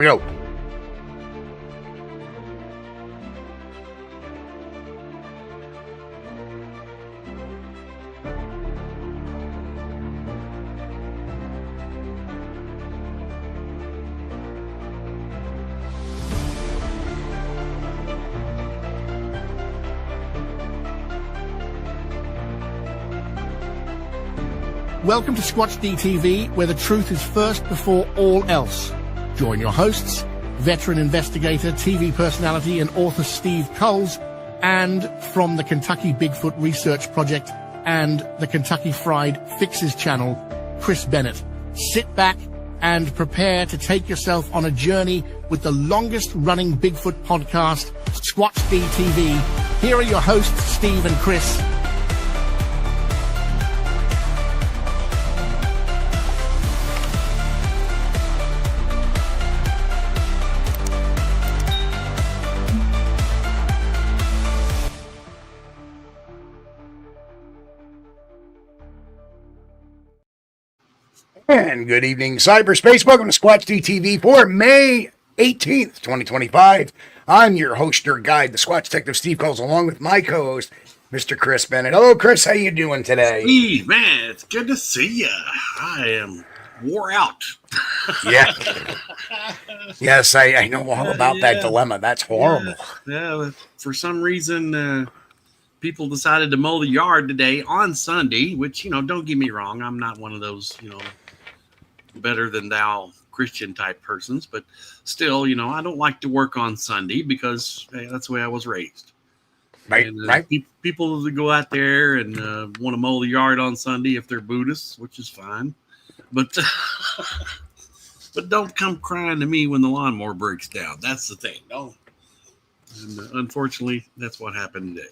Go. Welcome to Squatch-D TV, where the truth is first before all else. Join your hosts, veteran investigator, TV personality, and author Steve Kulls, and from the Kentucky Bigfoot Research Project and the Kentucky Fried Fixes channel, Chris Bennett. Sit back and prepare to take yourself on a journey with the longest-running Bigfoot podcast, Squatch-D TV. Here are your hosts, Steve and Chris. And good evening, cyberspace. Welcome to Squatch-D TV for May 18th, 2025. I'm your host, your guide, the Squatch Detective Steve Kulls, along with my co-host, Mr. Chris Bennett. Hello, Chris. How you doing today? Steve, man, it's good to see you. I am wore out. Yeah. Yes, I know all about that dilemma. That's horrible. Yeah, for some reason, people decided to mow the yard today on Sunday, which, don't get me wrong. I'm not one of those, better than thou Christian type persons, but still, I don't like to work on Sunday because that's the way I was raised. Right, and, right. People that go out there and want to mow the yard on Sunday if they're Buddhists, which is fine, but but don't come crying to me when the lawnmower breaks down. That's the thing. Don't. And unfortunately, that's what happened today.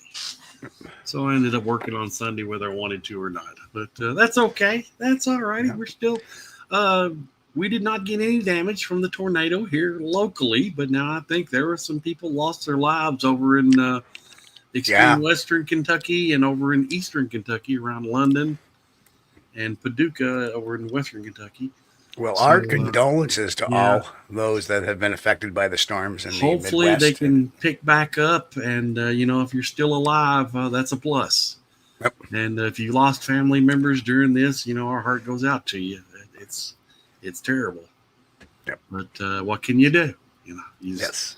So I ended up working on Sunday whether I wanted to or not. But that's okay. That's all right. We're still... we did not get any damage from the tornado here locally, but now I think there were some people lost their lives over in extreme western Kentucky and over in eastern Kentucky around London and Paducah over in western Kentucky. Well, so, our condolences to all those that have been affected by the storms in the Midwest. Hopefully they can pick back up, and if you're still alive, that's a plus. Yep. And if you lost family members during this, our heart goes out to you. It's terrible. Yep. But what can you do? Yes,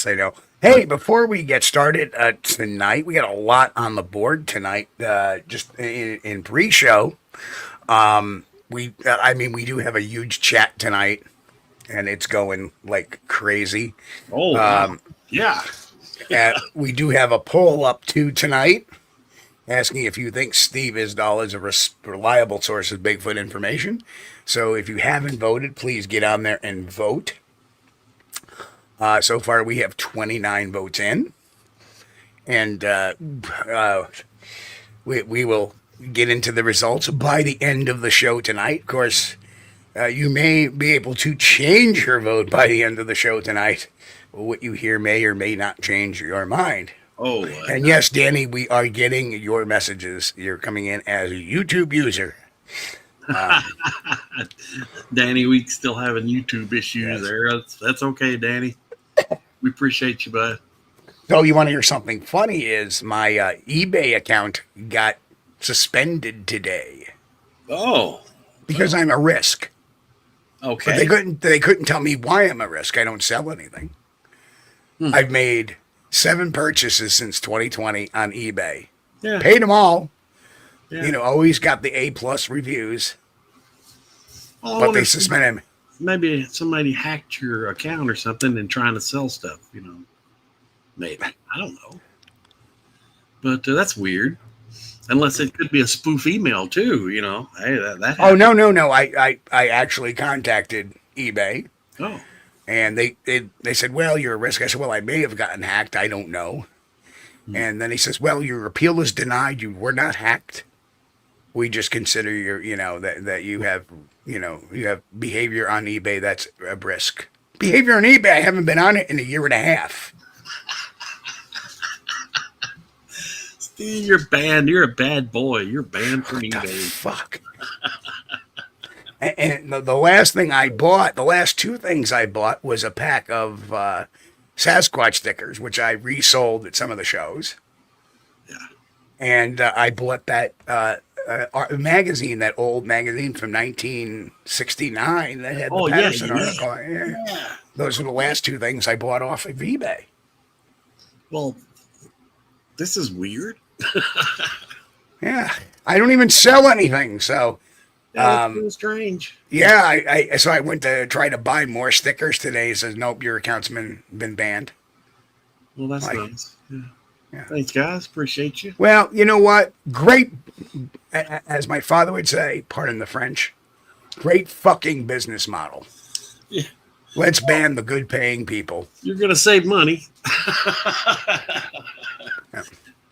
I know. Hey, before we get started tonight, we got a lot on the board tonight. Just in pre-show, we do have a huge chat tonight, and it's going like crazy. Oh, wow. Yeah. And we do have a poll up too tonight, asking if you think Steve Isdahl is a reliable source of Bigfoot information. So if you haven't voted, please get on there and vote. So far, we have 29 votes in. And we will get into the results by the end of the show tonight. Of course, you may be able to change your vote by the end of the show tonight. What you hear may or may not change your mind. Oh, and yes, Danny, we are getting your messages. You're coming in as a YouTube user. Danny, we still having YouTube issues there. That's okay, Danny. We appreciate you, bud. So you want to hear something funny is my eBay account got suspended today. Oh. Because I'm a risk. Okay. But they couldn't tell me why I'm a risk. I don't sell anything. I've made 7 purchases since 2020 on eBay. Yeah. Paid them all. Yeah. Always got the A+ reviews. But they suspended me. Maybe somebody hacked your account or something and trying to sell stuff, Maybe. I don't know. But that's weird. Unless it could be a spoof email too, Hey, that oh, no. I actually contacted eBay. Oh. And they said, well, you're a risk. I said, well, I may have gotten hacked. I don't know. And then he says, well, your appeal is denied. You were not hacked. We just consider that you have, you have behavior on eBay that's a risk. Behavior on eBay, I haven't been on it in a year and a half. Steve, you're banned. You're a bad boy. You're banned from eBay. Fuck. And the last thing I bought, the last two things I bought was a pack of Sasquatch stickers, which I resold at some of the shows. Yeah. And I bought that magazine, that old magazine from 1969 that had the Patterson article. Yeah. Those are the last two things I bought off of eBay. Well, this is weird. Yeah. I don't even sell anything, so... That's really strange. Yeah, so I went to try to buy more stickers today. It says, nope, your account's been banned. Well, that's nice. Yeah. Thanks, guys. Appreciate you. Well, you know what? Great, as my father would say, pardon the French, great fucking business model. Yeah. Let's ban the good paying people. You're going to save money. Yeah.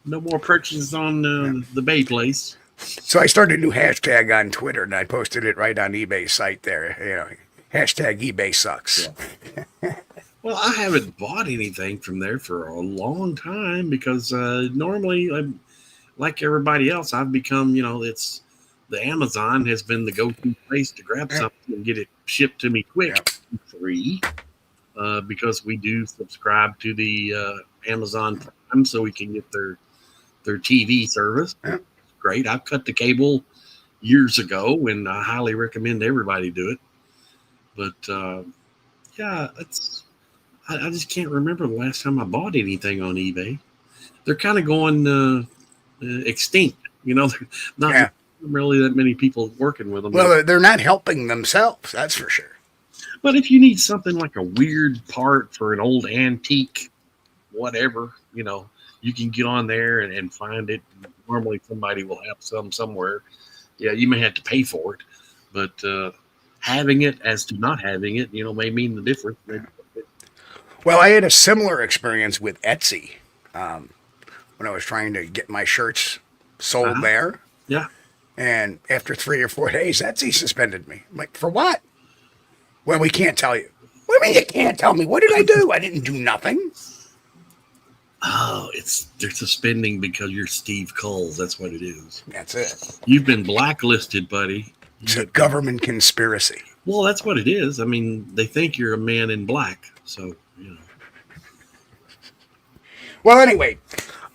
No more purchases on the Bay place. So I started a new hashtag on Twitter, and I posted it right on eBay's site there. You know, hashtag eBay sucks. Yeah. Well, I haven't bought anything from there for a long time because normally, like everybody else, I've become, it's the Amazon has been the go-to place to grab something and get it shipped to me quick, free, because we do subscribe to the Amazon Prime so we can get their TV service. Yeah. Great. I cut the cable years ago, and I highly recommend everybody do it. But yeah, I just can't remember the last time I bought anything on eBay. They're kind of going extinct. There's not really that many people working with them. Well, they're not helping themselves, that's for sure. But if you need something like a weird part for an old antique, whatever, you can get on there and find it. Normally somebody will have some somewhere. Yeah, you may have to pay for it, but having it as to not having it, may mean the difference. Well, I had a similar experience with Etsy when I was trying to get my shirts sold there. Yeah. And after 3 or 4 days, Etsy suspended me. I'm like, for what? Well, we can't tell you. What do you mean you can't tell me? What did I do? I didn't do nothing. Oh, they're suspending because you're Steve Kulls. That's what it is. That's it. You've been blacklisted, buddy. It's a government conspiracy. Well, that's what it is. I mean, they think you're a man in black. So, Well, anyway,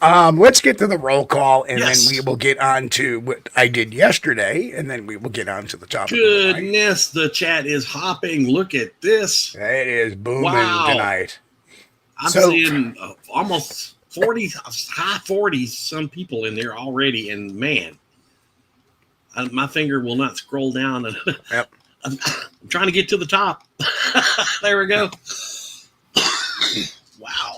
let's get to the roll call, and Yes. then we will get on to what I did yesterday, and then we will get on to the topic of the night. Goodness, the chat is hopping. Look at this. It is booming Wow. tonight. I'm So- seeing almost 40, high 40s, some people in there already. And man, my finger will not scroll down. And Yep. I'm trying to get to the top. There we go. Wow.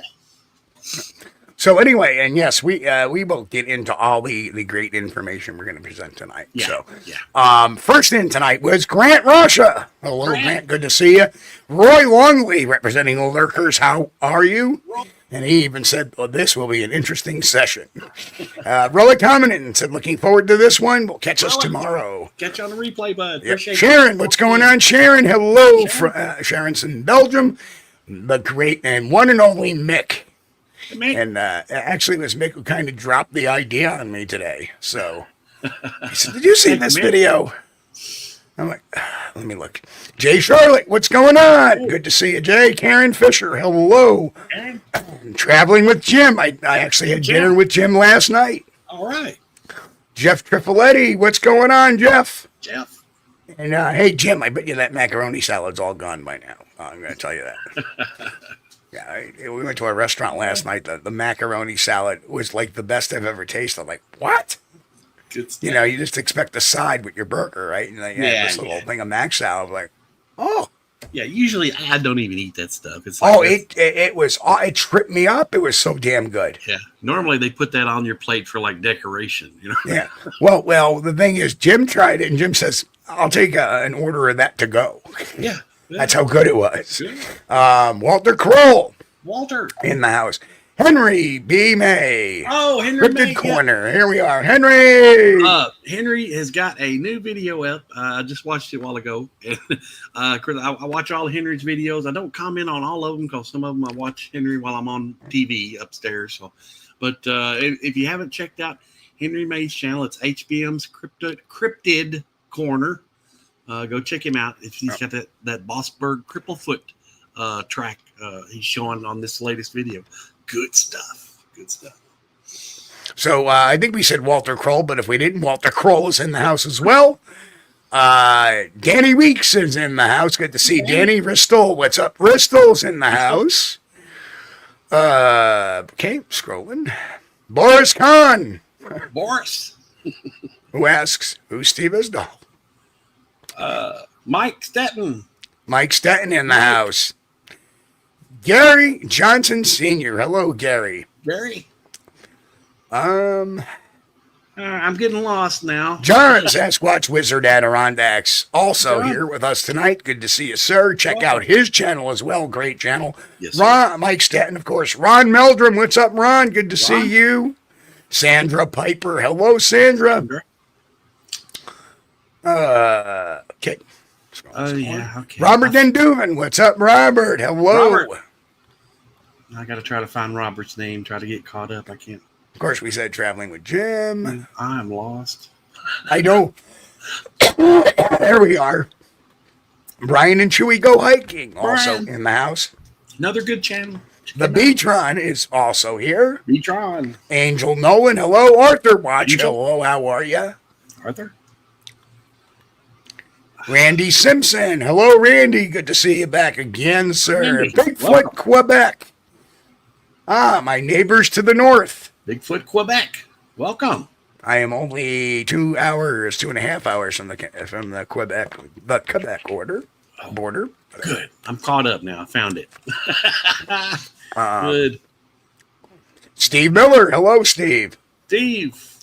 So anyway, and yes, we will get into all the great information we're going to present tonight. Yeah. So, Yeah. first in tonight was Grant Russia. Hello, Grant. Good to see you. Roy Longley, representing the Lurkers. How are you? And he even said, well, this will be an interesting session. Roy Commenton said, looking forward to this one. We'll catch us tomorrow. Catch you on the replay, bud. Yep. Appreciate Sharon, what's going on? Sharon, hello. Sharon's in Belgium. The great and one and only Mick. Hey, man. And actually, it was Mick who kind of dropped the idea on me today. So he said, did you see this video? I'm like, let me look. Jay Charlotte, what's going on? Good to see you, Jay. Karen Fisher, hello. Hey. Traveling with Jim. I actually had dinner with Jim last night. All right. Jeff Trifoletti, what's going on, Jeff? Jeff. And hey, Jim, I bet you that macaroni salad's all gone by now. I'm going to tell you that. Yeah, we went to a restaurant last night. The macaroni salad was like the best I've ever tasted. I'm like, what? Good stuff. You just expect the side with your burger, right? And they had this little thing of mac salad. I'm like, oh. Yeah, usually I don't even eat that stuff. It's like it tripped me up. It was so damn good. Yeah. Normally they put that on your plate for like decoration, Yeah. Well, the thing is, Jim tried it, and Jim says, I'll take an order of that to go. Yeah. That's how good it was. Yeah. Walter Kroll Walter. in the house. Henry B. May. Oh, Henry Cryptid May. Corner. Here we are. Henry. Henry has got a new video up. I just watched it a while ago. Chris, I watch all Henry's videos. I don't comment on all of them because some of them I watch Henry while I'm on TV upstairs. So, but if you haven't checked out Henry May's channel, it's HBM's Cryptid Corner. Go check him out. If he's got that Bossberg Cripplefoot track he's showing on this latest video. Good stuff. Good stuff. So I think we said Walter Kroll, but if we didn't, Walter Kroll is in the house as well. Danny Weeks is in the house. Good to see Danny. Ristol, what's up? Ristol's in the house. Okay, scrolling. Boris Kahn. Boris. Who asks, who's Steve Isdahl? Mike Stetton. Mike Stetton in the house. Gary Johnson Sr. Hello, Gary. Gary. I'm getting lost now. John Sasquatch Wizard Adirondacks also here with us tonight. Good to see you, sir. Check out his channel as well. Great channel. Yes, Ron, Mike Stetton, of course. Ron Meldrum. What's up, Ron? Good to see you. Sandra Piper. Hello, Sandra. Okay. Oh, yeah. Okay. Robert Denduven. What's up, Robert? Hello. Robert. I got to try to find Robert's name, try to get caught up. I can't. Of course, we said traveling with Jim. I'm lost. I know. There we are. Brian and Chewy go hiking. Also in the house. Another good channel. The Beatron is also here. Beatron. Angel Nolan. Hello. Arthur Watch. Hello. How are you? Arthur. Randy Simpson. Hello, Randy. Good to see you back again, sir. Randy, Bigfoot, welcome. Quebec. My neighbors to the north. Bigfoot, Quebec. Welcome. I am only 2.5 hours from the Quebec border. Good. I'm caught up now. I found it. Good. Steve Miller. Hello, Steve. Steve.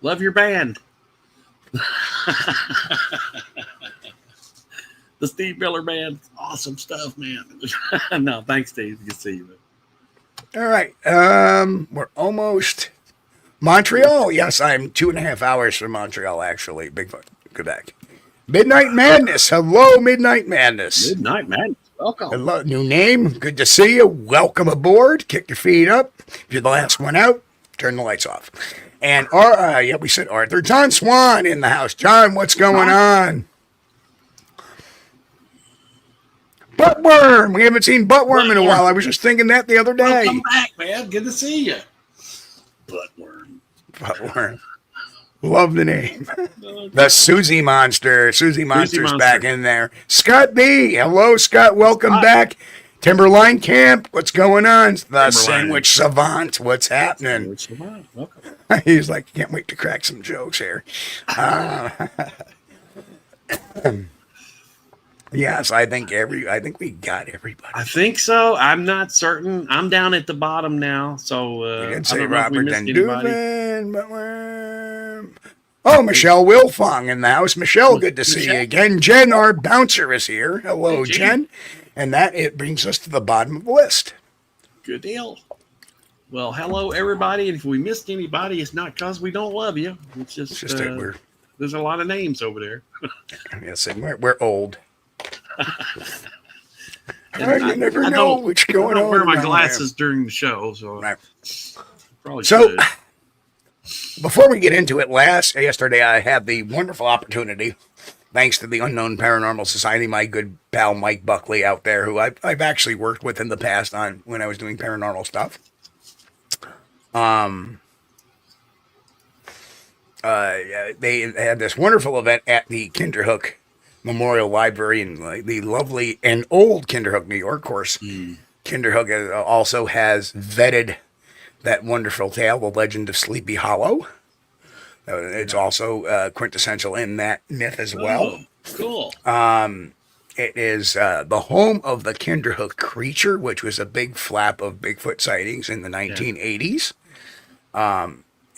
Love your band. The Steve Miller Band. Awesome stuff, man. No, thanks, Steve. Good to see you, man. All right. We're almost Montreal. Yes, I'm 2.5 hours from Montreal, actually. Bigfoot, Quebec. Midnight Madness. Hello, Midnight Madness. Midnight Madness. Welcome. Hello, new name. Good to see you. Welcome aboard. Kick your feet up. If you're the last one out, turn the lights off. And we said Arthur. John Swan in the house. John, what's going on? Buttworm. We haven't seen Buttworm in a while. I was just thinking that the other day. Welcome back, man. Good to see you. Buttworm. Love the name. The Susie Monster. Susie Monster's back in there. Scott B. Hello, Scott. Welcome back. Timberline Camp. What's going on? The Sandwich Savant. What's happening? Welcome. He's like, can't wait to crack some jokes here. Yes, I think we got everybody. I think so. I'm not certain. I'm down at the bottom now, so you did say Robert Denduven. Oh, Michelle Wilfong in the house. Michelle, good to see you again. Jen, our bouncer, is here. Hello, hey, Jen. And it brings us to the bottom of the list. Good deal. Well, hello, everybody. And if we missed anybody, it's not because we don't love you. It's just that there's a lot of names over there. Yes, and we're old. You never know what's going on. I don't wear my glasses during the show, so probably should. Before we get into it, yesterday I had the wonderful opportunity, thanks to the Unknown Paranormal Society, my good pal Mike Buckley out there, who I've actually worked with in the past on when I was doing paranormal stuff. They had this wonderful event at the Kinderhook Memorial Library in the lovely and old Kinderhook, New York. Of course, Kinderhook also has vetted that wonderful tale, The Legend of Sleepy Hollow. It's also quintessential in that myth as well. Cool. It is the home of the Kinderhook creature, which was a big flap of Bigfoot sightings in the 1980s.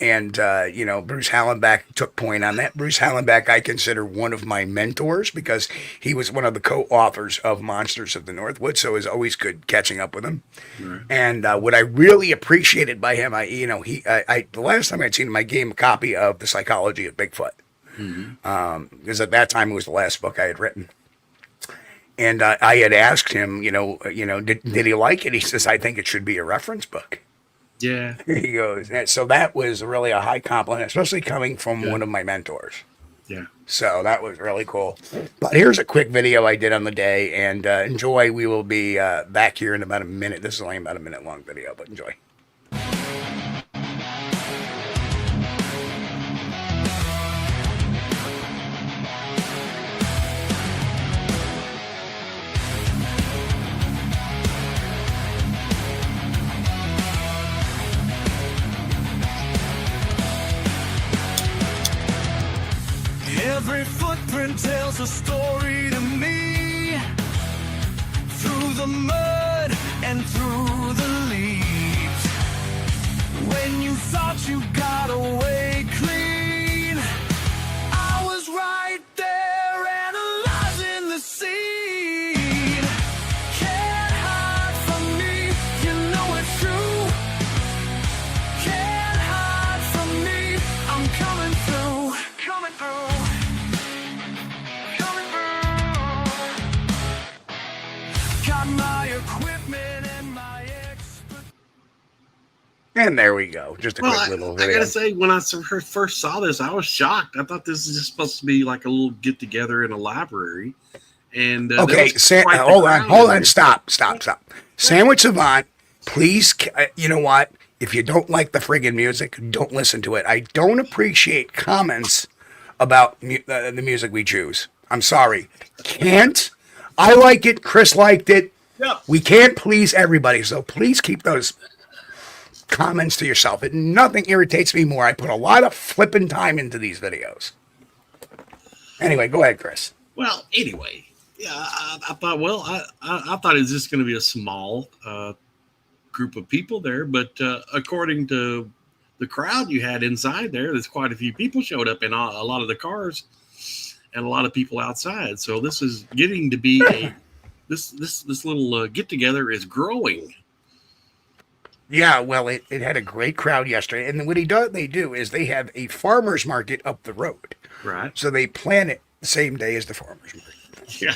Bruce Hallenbeck took point on that. Bruce Hallenbeck, I consider one of my mentors because he was one of the co-authors of Monsters of the Northwoods, so it was always good catching up with him. Right. And what I really appreciated by him, the last time I'd seen him, I gave him a copy of The Psychology of Bigfoot. Because at that time it was the last book I had written. And I had asked him, did he like it? He says, I think it should be a reference book. Yeah. He goes, so that was really a high compliment, especially coming from one of my mentors. Yeah. So that was really cool. But here's a quick video I did on the day, and enjoy. We will be back here in about a minute. This is only about a minute long video, but enjoy. Every footprint tells a story to me, through the mud and through the leaves. When you thought you got away clean, I was right there analyzing the scene. Can't hide from me, you know it's true. Can't hide from me, I'm coming through, coming through. And there we go. Just a quick little I video. gotta say, when I first saw this, I was shocked. I thought this was just supposed to be like a little get together in a library. And okay, hold on, stop. Sandwich Savant, please. You know what? If you don't like the friggin' music, don't listen to it. I don't appreciate comments about the music we choose. I'm sorry. Can't. I like it. Chris liked it. Yep. We can't please everybody, so please keep those comments to yourself. Nothing irritates me more. I put a lot of flipping time into these videos. Anyway, go ahead, Chris. Well, anyway, yeah, I thought, well, I thought it was just going to be a small group of people there, but according to the crowd you had inside there's quite a few people showed up in a lot of the cars and a lot of people outside. So this is getting to be this little get together is growing. Yeah, well, it had a great crowd yesterday, and what they do is they have a farmer's market up the road. Right. So they plan it the same day as the farmer's market. Yeah.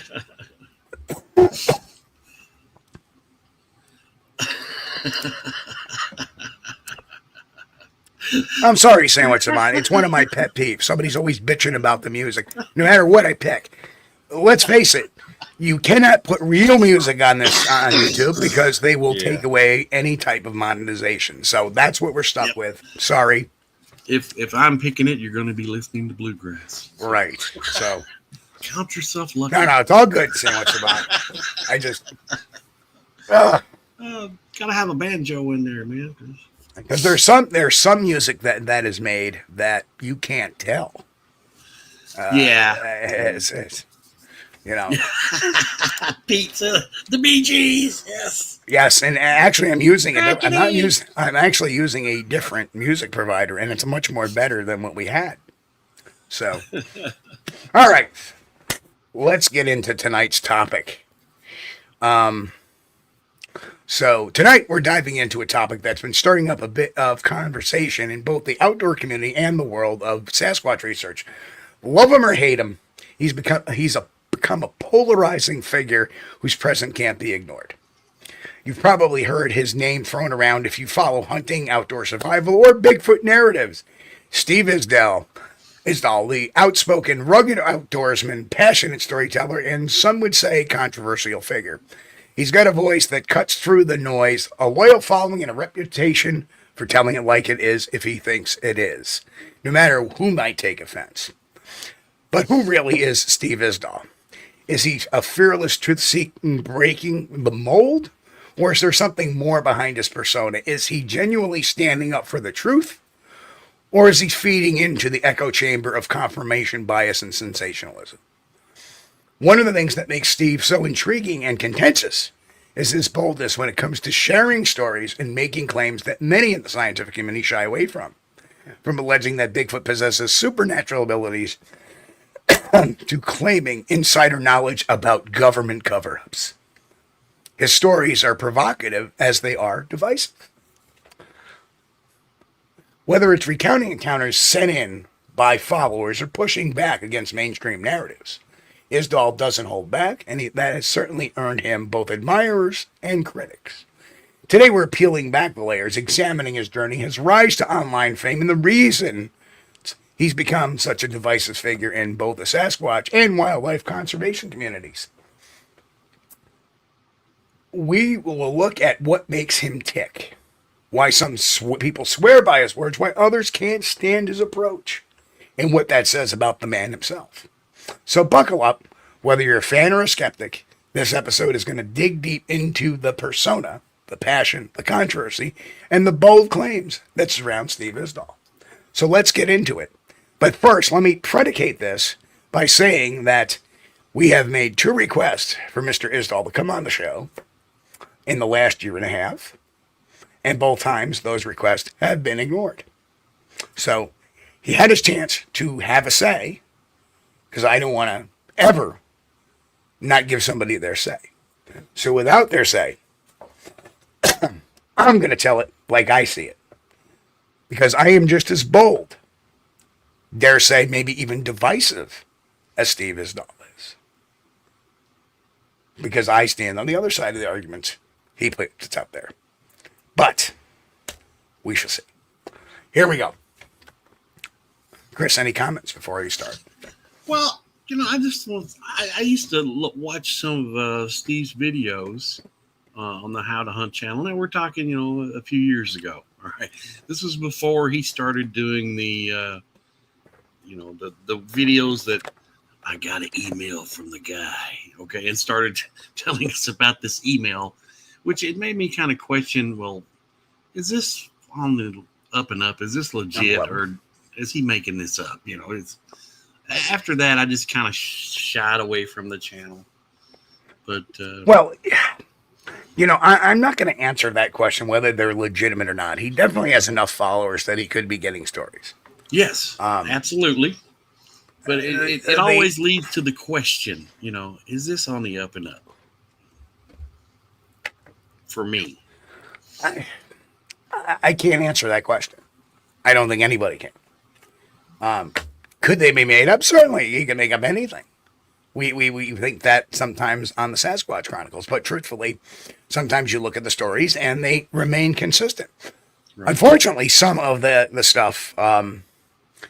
I'm sorry, Sandwich Savant. It's one of my pet peeves. Somebody's always bitching about the music, no matter what I pick. Let's face it. You cannot put real music on YouTube because they will take away any type of monetization. So that's what we're stuck with. Sorry. If I'm picking it, you're going to be listening to bluegrass. Right. So count yourself lucky. No, it's all good, Sandwich Savant. I just gotta have a banjo in there, man. Because there's some music that is made that you can't tell. It's you know, pizza, the Bee Gees, yes. Yes, and actually, I'm actually using a different music provider, and it's much more better than what we had. So, all right, let's get into tonight's topic. So tonight we're diving into a topic that's been stirring up a bit of conversation in both the outdoor community and the world of Sasquatch research. Love him or hate him, he's become a polarizing figure whose presence can't be ignored. You've probably heard his name thrown around if you follow hunting, outdoor survival, or Bigfoot narratives. Steve Isdahl, the outspoken, rugged outdoorsman, passionate storyteller, and some would say controversial figure. He's got a voice that cuts through the noise, a loyal following, and a reputation for telling it like it is if he thinks it is, no matter who might take offense. But who really is Steve Isdahl? Is he a fearless truth-seeking, breaking the mold? Or is there something more behind his persona? Is he genuinely standing up for the truth? Or is he feeding into the echo chamber of confirmation bias and sensationalism? One of the things that makes Steve so intriguing and contentious is his boldness when it comes to sharing stories and making claims that many in the scientific community shy away from alleging that Bigfoot possesses supernatural abilities to claiming insider knowledge about government cover-ups. His stories are provocative as they are divisive. Whether it's recounting encounters sent in by followers or pushing back against mainstream narratives, Isdahl doesn't hold back, and that has certainly earned him both admirers and critics. Today we're peeling back the layers, examining his journey, his rise to online fame, and the reason he's become such a divisive figure in both the Sasquatch and wildlife conservation communities. We will look at what makes him tick, why some people swear by his words, why others can't stand his approach, and what that says about the man himself. So buckle up, whether you're a fan or a skeptic. This episode is going to dig deep into the persona, the passion, the controversy, and the bold claims that surround Steve Isdahl. So let's get into it. But first, let me predicate this by saying that we have made 2 requests for Mr. Isdahl to come on the show in the last year and a half, and both times those requests have been ignored. So he had his chance to have a say, because I don't want to ever not give somebody their say. So without their say, I'm going to tell it like I see it, because I am just as bold, dare say maybe even divisive, as Steve Isdahl is, because I stand on the other side of the argument he puts out there. But we shall see. Here we go. Chris, any comments before you start? Well, I used to watch some of Steve's videos on the How to Hunt channel. And we're talking, a few years ago. All right. This was before he started doing the videos that I got an email from the guy. Okay. And started telling us about this email, which it made me kind of question, well, is this on the up and up? Is this legit, or is he making this up? After that, I just kind of shied away from the channel. But I'm not going to answer that question whether they're legitimate or not. He definitely has enough followers that he could be getting stories. Yes, absolutely. But it always leads to the question, is this on the up and up? For me, I can't answer that question. I don't think anybody can. Could they be made up? Certainly, you can make up anything. We think that sometimes on the Sasquatch Chronicles, but truthfully, sometimes you look at the stories and they remain consistent. Right. Unfortunately, some of the stuff, and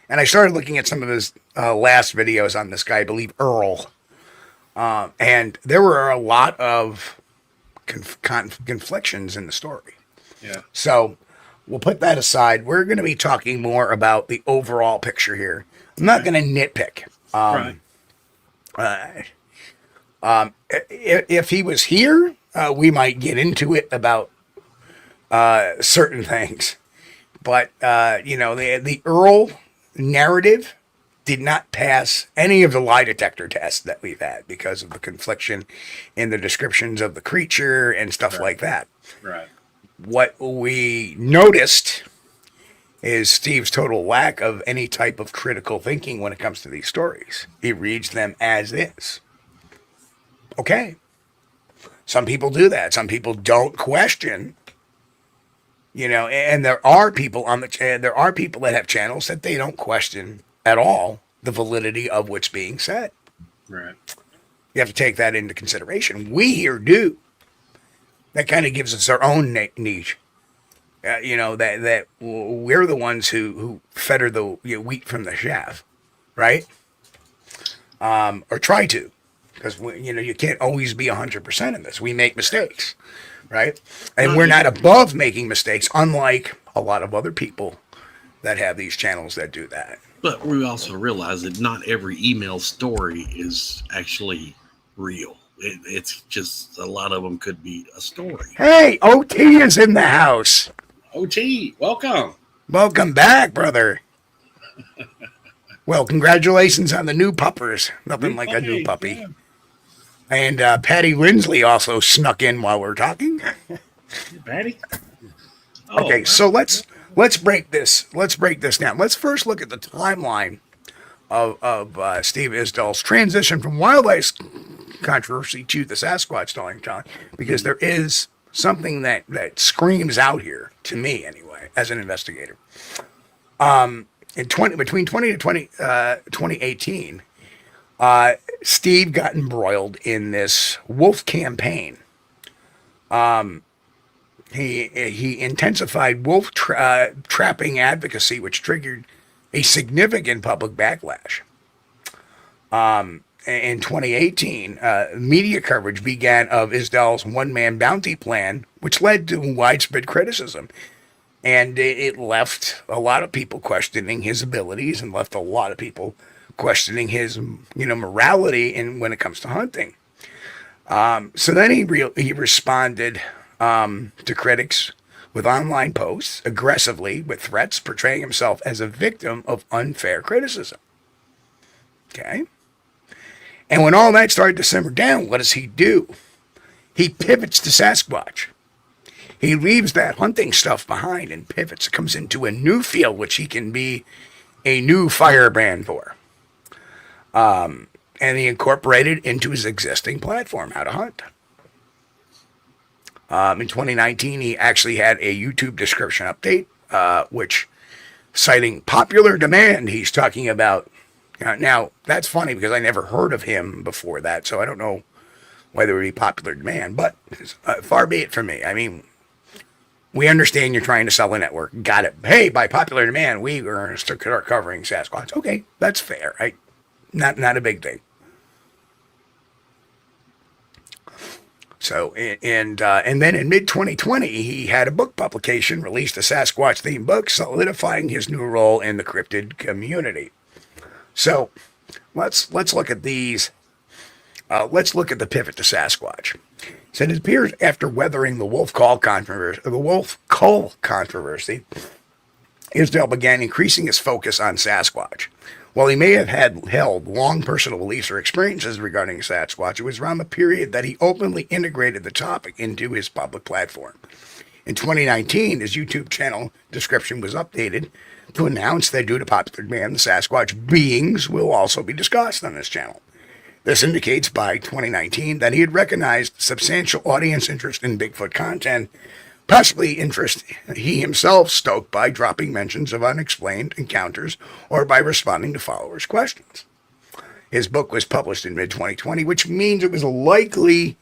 I started looking at some of his last videos on this guy, I believe Earl, and there were a lot of conflictions in the story. Yeah. So we'll put that aside. We're going to be talking more about the overall picture here. I'm not going to nitpick. If he was here, we might get into it about certain things. But, the Earl narrative did not pass any of the lie detector tests that we've had because of the confliction in the descriptions of the creature and stuff like that. Right. What we noticed is Steve's total lack of any type of critical thinking when it comes to these stories. He reads them as is. Okay. Some people do that. Some people don't question. And there are people there are people that have channels that they don't question at all the validity of what's being said. Right. You have to take that into consideration. We here do. That kind of gives us our own niche. That we're the ones who fetter the wheat from the chaff, right? Or try to, because you can't always be 100% in this. We make mistakes, right? And we're not above making mistakes, unlike a lot of other people that have these channels that do that. But we also realize that not every email story is actually real. It's just a lot of them could be a story. Hey, OT is in the house. OT, welcome. Welcome back, brother. Well, congratulations on the new puppers. Nothing like a new puppy. Yeah. And Patty Lindsley also snuck in while we're talking. Patty? Okay, so let's break this. Let's break this down. Let's first look at the timeline of Steve Isdahl's transition from wildlife controversy to the Sasquatch telling, because there is something that screams out here to me anyway as an investigator. Between 2018, Steve got embroiled in this wolf campaign. He intensified wolf trapping advocacy, which triggered a significant public backlash. In 2018, media coverage began of Isdahl's one-man bounty plan, which led to widespread criticism. And it left a lot of people questioning his abilities and left a lot of people questioning his, morality when it comes to hunting. So then he responded to critics with online posts, aggressively with threats, portraying himself as a victim of unfair criticism. Okay? And when all that started to simmer down, what does he do? He pivots to Sasquatch. He leaves that hunting stuff behind and pivots, comes into a new field, which he can be a new firebrand for. And he incorporated into his existing platform, How to Hunt. In 2019, he actually had a YouTube description update, which, citing popular demand, he's talking about. Now, that's funny because I never heard of him before that, so I don't know whether it would be popular demand, but far be it from me. I mean, we understand you're trying to sell a network. Got it. Hey, by popular demand, we are covering Sasquatch. Okay, that's fair. Not a big thing. So, and then in mid-2020, he had a book publication, released a Sasquatch-themed book, solidifying his new role in the cryptid community. So, let's look at these. Let's look at the pivot to Sasquatch. So it appears after weathering the wolf cull controversy, Isdahl began increasing his focus on Sasquatch. While he may have held long personal beliefs or experiences regarding Sasquatch, it was around the period that he openly integrated the topic into his public platform. In 2019, his YouTube channel description was updated to announce that due to popular demand, the Sasquatch beings will also be discussed on this channel. This indicates by 2019 that he had recognized substantial audience interest in Bigfoot content, possibly interest he himself stoked by dropping mentions of unexplained encounters or by responding to followers' questions. His book was published in mid-2020, which means it was likely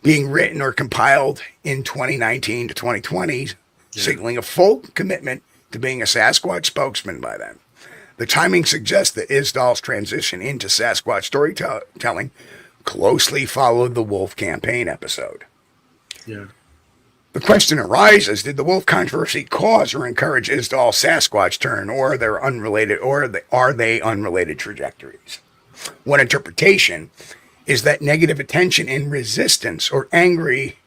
being written or compiled in 2019 to 2020, signaling a full commitment to being a Sasquatch spokesman by then. The timing suggests that Isdahl's transition into Sasquatch storytelling closely followed the Wolf campaign episode. Yeah. The question arises, did the Wolf controversy cause or encourage Isdahl's Sasquatch turn, or are they unrelated trajectories? One interpretation is that negative attention and resistance or angry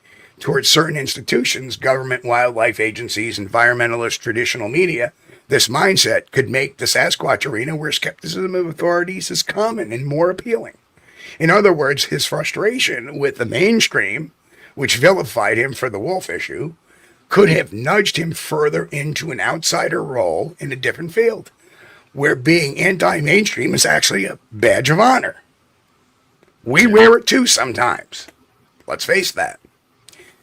towards certain institutions, government, wildlife agencies, environmentalists, traditional media, this mindset could make the Sasquatch arena where skepticism of authorities is common and more appealing. In other words, his frustration with the mainstream, which vilified him for the wolf issue, could have nudged him further into an outsider role in a different field, where being anti-mainstream is actually a badge of honor. We wear it too sometimes. Let's face that.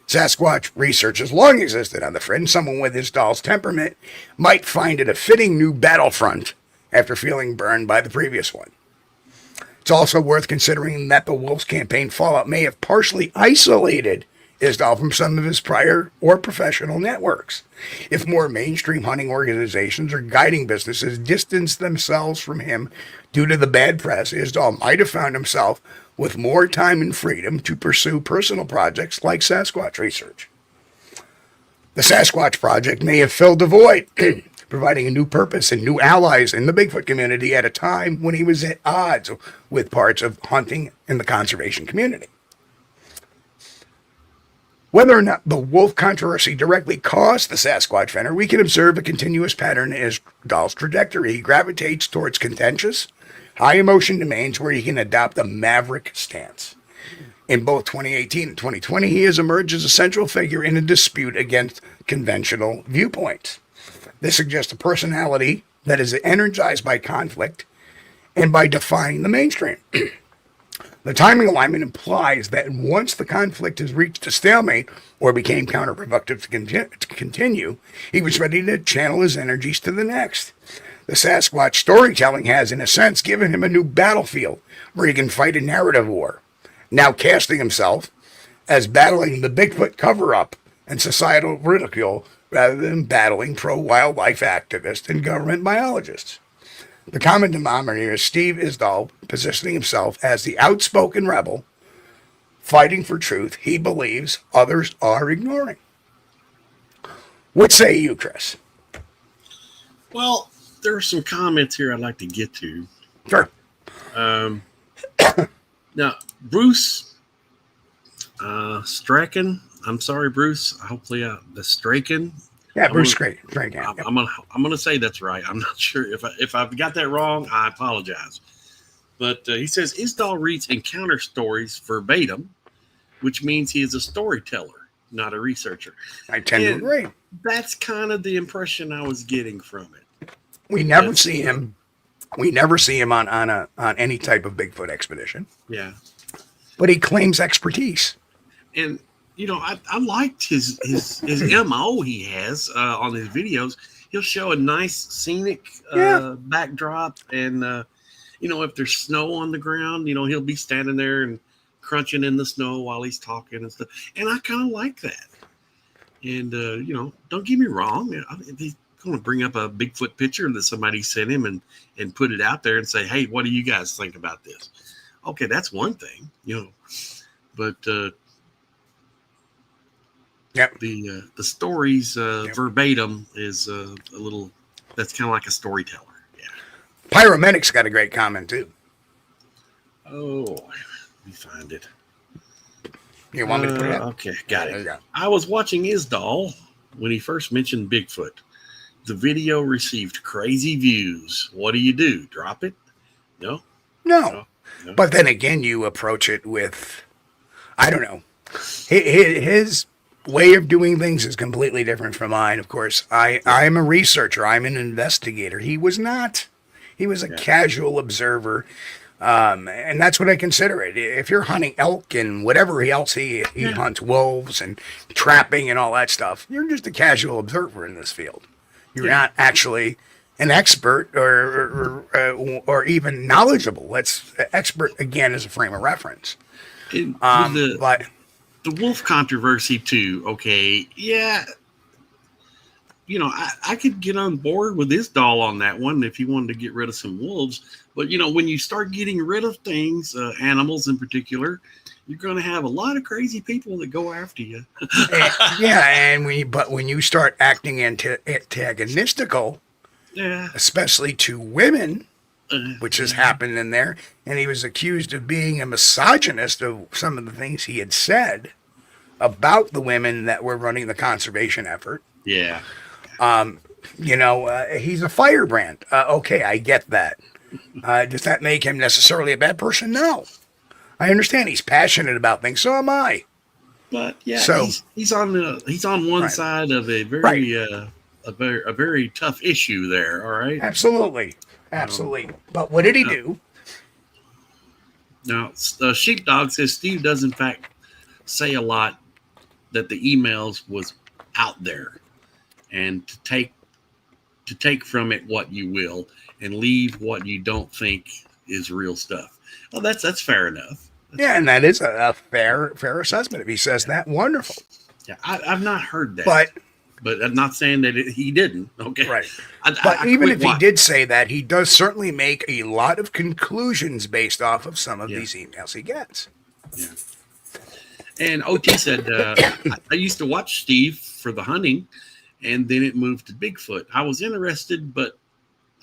Sasquatch research has long existed on the fringe. Someone with Isdahl's temperament might find it a fitting new battlefront after feeling burned by the previous one. It's also worth considering that the Wolves campaign fallout may have partially isolated Isdahl from some of his prior or professional networks. If more mainstream hunting organizations or guiding businesses distanced themselves from him due to the bad press, Isdahl might have found himself with more time and freedom to pursue personal projects like Sasquatch research. The Sasquatch Project may have filled a void, providing a new purpose and new allies in the Bigfoot community at a time when he was at odds with parts of hunting and the conservation community. Whether or not the wolf controversy directly caused the Sasquatch fenner, we can observe a continuous pattern in Isdahl's trajectory. He gravitates towards contentious, high-emotion domains where he can adopt a maverick stance. In both 2018 and 2020, he has emerged as a central figure in a dispute against conventional viewpoints. This suggests a personality that is energized by conflict and by defying the mainstream. The timing alignment implies that once the conflict has reached a stalemate or became counterproductive to continue, he was ready to channel his energies to the next. The Sasquatch storytelling has, in a sense, given him a new battlefield where he can fight a narrative war, now casting himself as battling the Bigfoot cover-up and societal ridicule rather than battling pro-wildlife activists and government biologists. The common denominator is Steve Isdahl positioning himself as the outspoken rebel fighting for truth he believes others are ignoring. What say you, Chris? Well, there are some comments here I'd like to get to. Sure. Now, Bruce Strachan. I'm sorry, Bruce. Hopefully, the Strachan. Yeah, Bruce Strachan. I'm gonna say that's right. I'm not sure if I've got that wrong. I apologize. But he says Isdahl reads encounter stories verbatim, which means he is a storyteller, not a researcher. I tend to agree. That's kind of the impression I was getting from it. We never see him. We never see him on any type of Bigfoot expedition. Yeah, but he claims expertise. And I liked his MO he has on his videos. He'll show a nice scenic backdrop, and if there's snow on the ground, he'll be standing there and crunching in the snow while he's talking and stuff. And I kind of like that. And don't get me wrong, he's going to bring up a Bigfoot picture that somebody sent him and put it out there and say, hey, what do you guys think about this? Okay, that's one thing, but the stories verbatim is a little, that's kind of like a storyteller. Yeah. Pyromedic's got a great comment too. Oh, let me find it. You want me to put it up? Okay, got it. Go. I was watching Isdahl when he first mentioned Bigfoot. The video received crazy views. What do? Drop it? No. But then again, you approach it with, I don't know. His way of doing things is completely different from mine. Of course, I'm a researcher. I'm an investigator. He was not. He was a casual observer. And that's what I consider it. If you're hunting elk and whatever else he hunts, wolves and trapping and all that stuff, you're just a casual observer in this field. You're not actually an expert or even knowledgeable. Expert again is a frame of reference. But the wolf controversy too. Okay, yeah. I could get on board with Isdahl on that one if he wanted to get rid of some wolves. But, when you start getting rid of things, animals in particular, you're going to have a lot of crazy people that go after you. But when you start acting antagonistical, especially to women, which has happened in there, and he was accused of being a misogynist of some of the things he had said about the women that were running the conservation effort. Yeah. He's a firebrand. Okay, I get that. Does that make him necessarily a bad person? No. I understand he's passionate about things. So am I. But he's on one side of a very tough issue there. All right. Absolutely. But what did he do? Now, Sheepdog says Steve does in fact say a lot that the emails was out there, and to take from it what you will and leave what you don't think is real stuff. Well, that's fair enough. And that is a fair assessment. If he says that, wonderful. Yeah, I've not heard that. But I'm not saying that he didn't. Okay. Right. But even if he did say that, he does certainly make a lot of conclusions based off of some of these emails he gets. Yeah. And OT said, I used to watch Steve for the hunting, and then it moved to Bigfoot. I was interested, but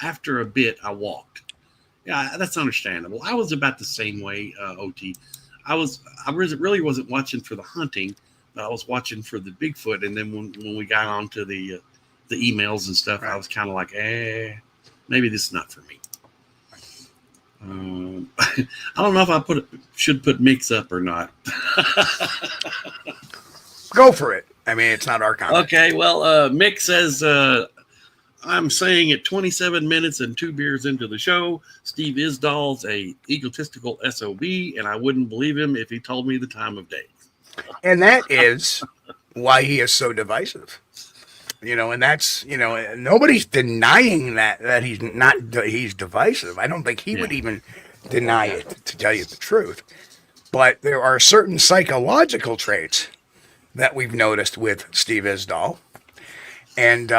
after a bit, I walked. Yeah, that's understandable. I was about the same way, OT. I really wasn't watching for the hunting, but I was watching for the Bigfoot. And then when we got onto the emails and stuff, I was kind of like, maybe this is not for me. I don't know if I should put mix up or not. Go for it. I mean, it's not our comment. Okay, well, Mick says, I'm saying at 27 minutes and 2 beers into the show, Steve Isdahl's a egotistical SOB, and I wouldn't believe him if he told me the time of day. And that is why he is so divisive. And that's, nobody's denying that he's divisive. I don't think he would even deny it, to tell you the truth. But there are certain psychological traits that we've noticed with Steve Isdahl. And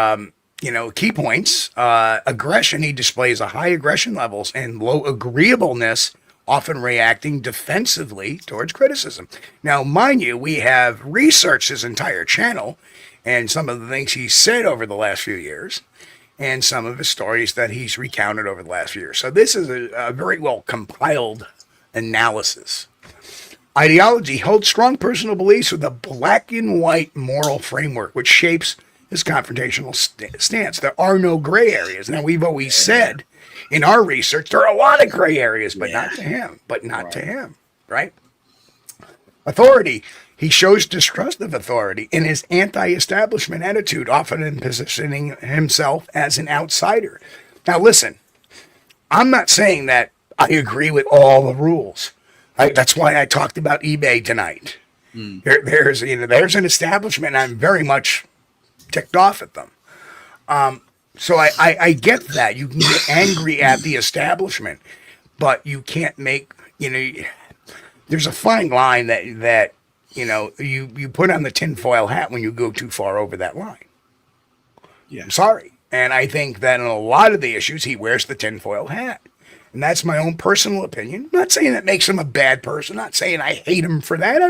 key points, aggression. He displays a high aggression levels and low agreeableness, often reacting defensively towards criticism. Now, mind you, we have researched his entire channel and some of the things he's said over the last few years and some of his stories that he's recounted over the last few years. So this is a very well compiled analysis. Ideology holds strong personal beliefs with a black and white moral framework, which shapes his confrontational stance. There are no gray areas. Now, we've always said in our research, there are a lot of gray areas, but not to him, right? Authority. He shows distrust of authority in his anti-establishment attitude, often in positioning himself as an outsider. Now, listen, I'm not saying that I agree with all the rules. That's why I talked about eBay tonight. There's an establishment, and I'm very much ticked off at them. So I get that. You can get angry at the establishment, but you can't make, there's a fine line that you put on the tinfoil hat when you go too far over that line. Yeah. I'm sorry. And I think that in a lot of the issues, he wears the tinfoil hat. And that's my own personal opinion. I'm not saying that makes him a bad person. I'm not saying I hate him for that.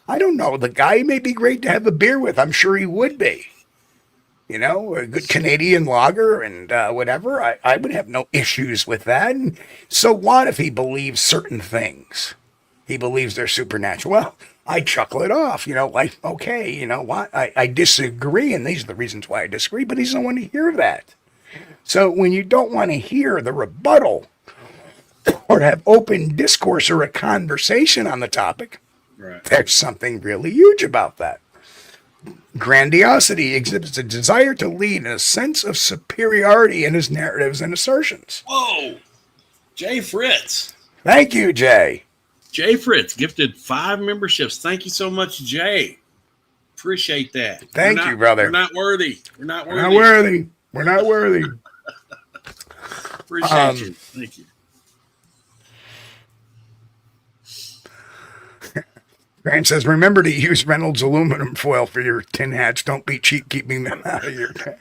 I don't know. The guy may be great to have a beer with. I'm sure he would be. A good Canadian lager and whatever. I would have no issues with that. And so what if he believes certain things? He believes they're supernatural. Well, I chuckle it off. Okay, you know what? I disagree, and these are the reasons why I disagree, but he doesn't want to hear that. So when you don't want to hear the rebuttal or have open discourse or a conversation on the topic, right, there's something really huge about that. Grandiosity exhibits a desire to lead and a sense of superiority in his narratives and assertions. Whoa! Jay Fritz. Thank you, Jay. Jay Fritz gifted 5 memberships. Thank you so much, Jay. Appreciate that. Thank you, brother. We're not worthy. We're not worthy. We're not worthy. We're not worthy. Appreciate you. Thank you. Grant says, remember to use Reynolds aluminum foil for your tin hats. Don't be cheap keeping them out of your tent.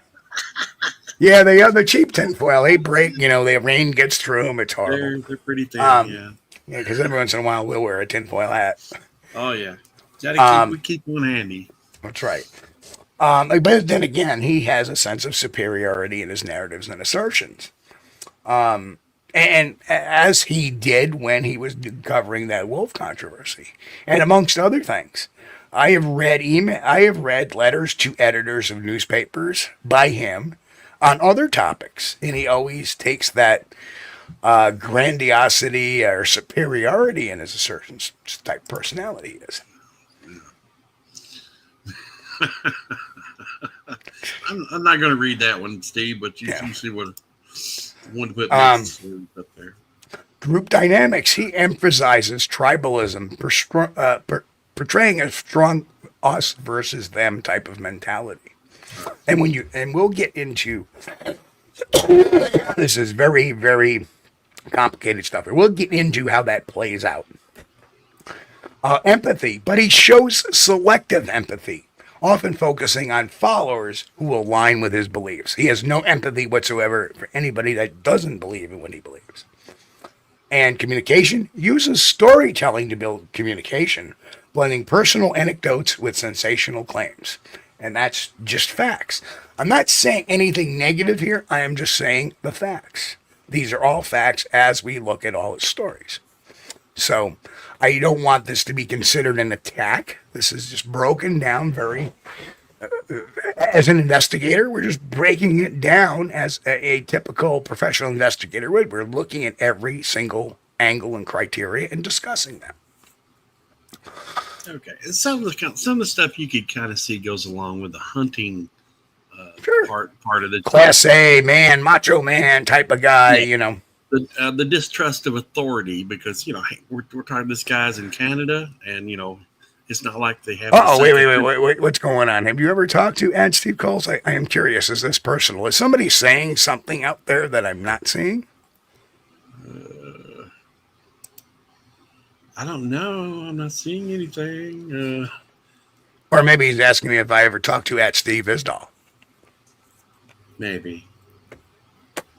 Yeah, they are the cheap tin foil. They break, the rain gets through them. It's horrible. They're pretty thin, yeah. Yeah, because every once in a while we'll wear a tinfoil hat. Oh, yeah. We keep one handy. That's right. But then again, he has a sense of superiority in his narratives and assertions. And as he did when he was covering that wolf controversy, and amongst other things, I have read letters to editors of newspapers by him on other topics, and he always takes that grandiosity or superiority in his assertions. It's the type of personality he is. I'm not going to read that one, Steve, but you see what I want to put up there. Group dynamics. He emphasizes tribalism, portraying a strong us versus them type of mentality. And we'll get into this is very, very complicated stuff. We'll get into how that plays out. Empathy, but he shows selective empathy, often focusing on followers who align with his beliefs. He has no empathy whatsoever for anybody that doesn't believe in what he believes. And communication uses storytelling to build communication, blending personal anecdotes with sensational claims. And that's just facts. I'm not saying anything negative here. I am just saying the facts. These are all facts as we look at all his stories. So I don't want this to be considered an attack. This is just broken down very, as an investigator, we're just breaking it down as a typical professional investigator would. We're looking at every single angle and criteria and discussing them. Okay. Some of the stuff you could kind of see goes along with the hunting part of the Class A man, macho man type of guy, The distrust of authority, because hey, we're talking this guy's in Canada, and it's not like they have. Wait! What's going on? Have you ever talked to Hunt Steve Kulls? I am curious. Is this personal? Is somebody saying something out there that I'm not seeing? I don't know. I'm not seeing anything. Or maybe he's asking me if I ever talked to Hunt Steve Isdahl. Maybe.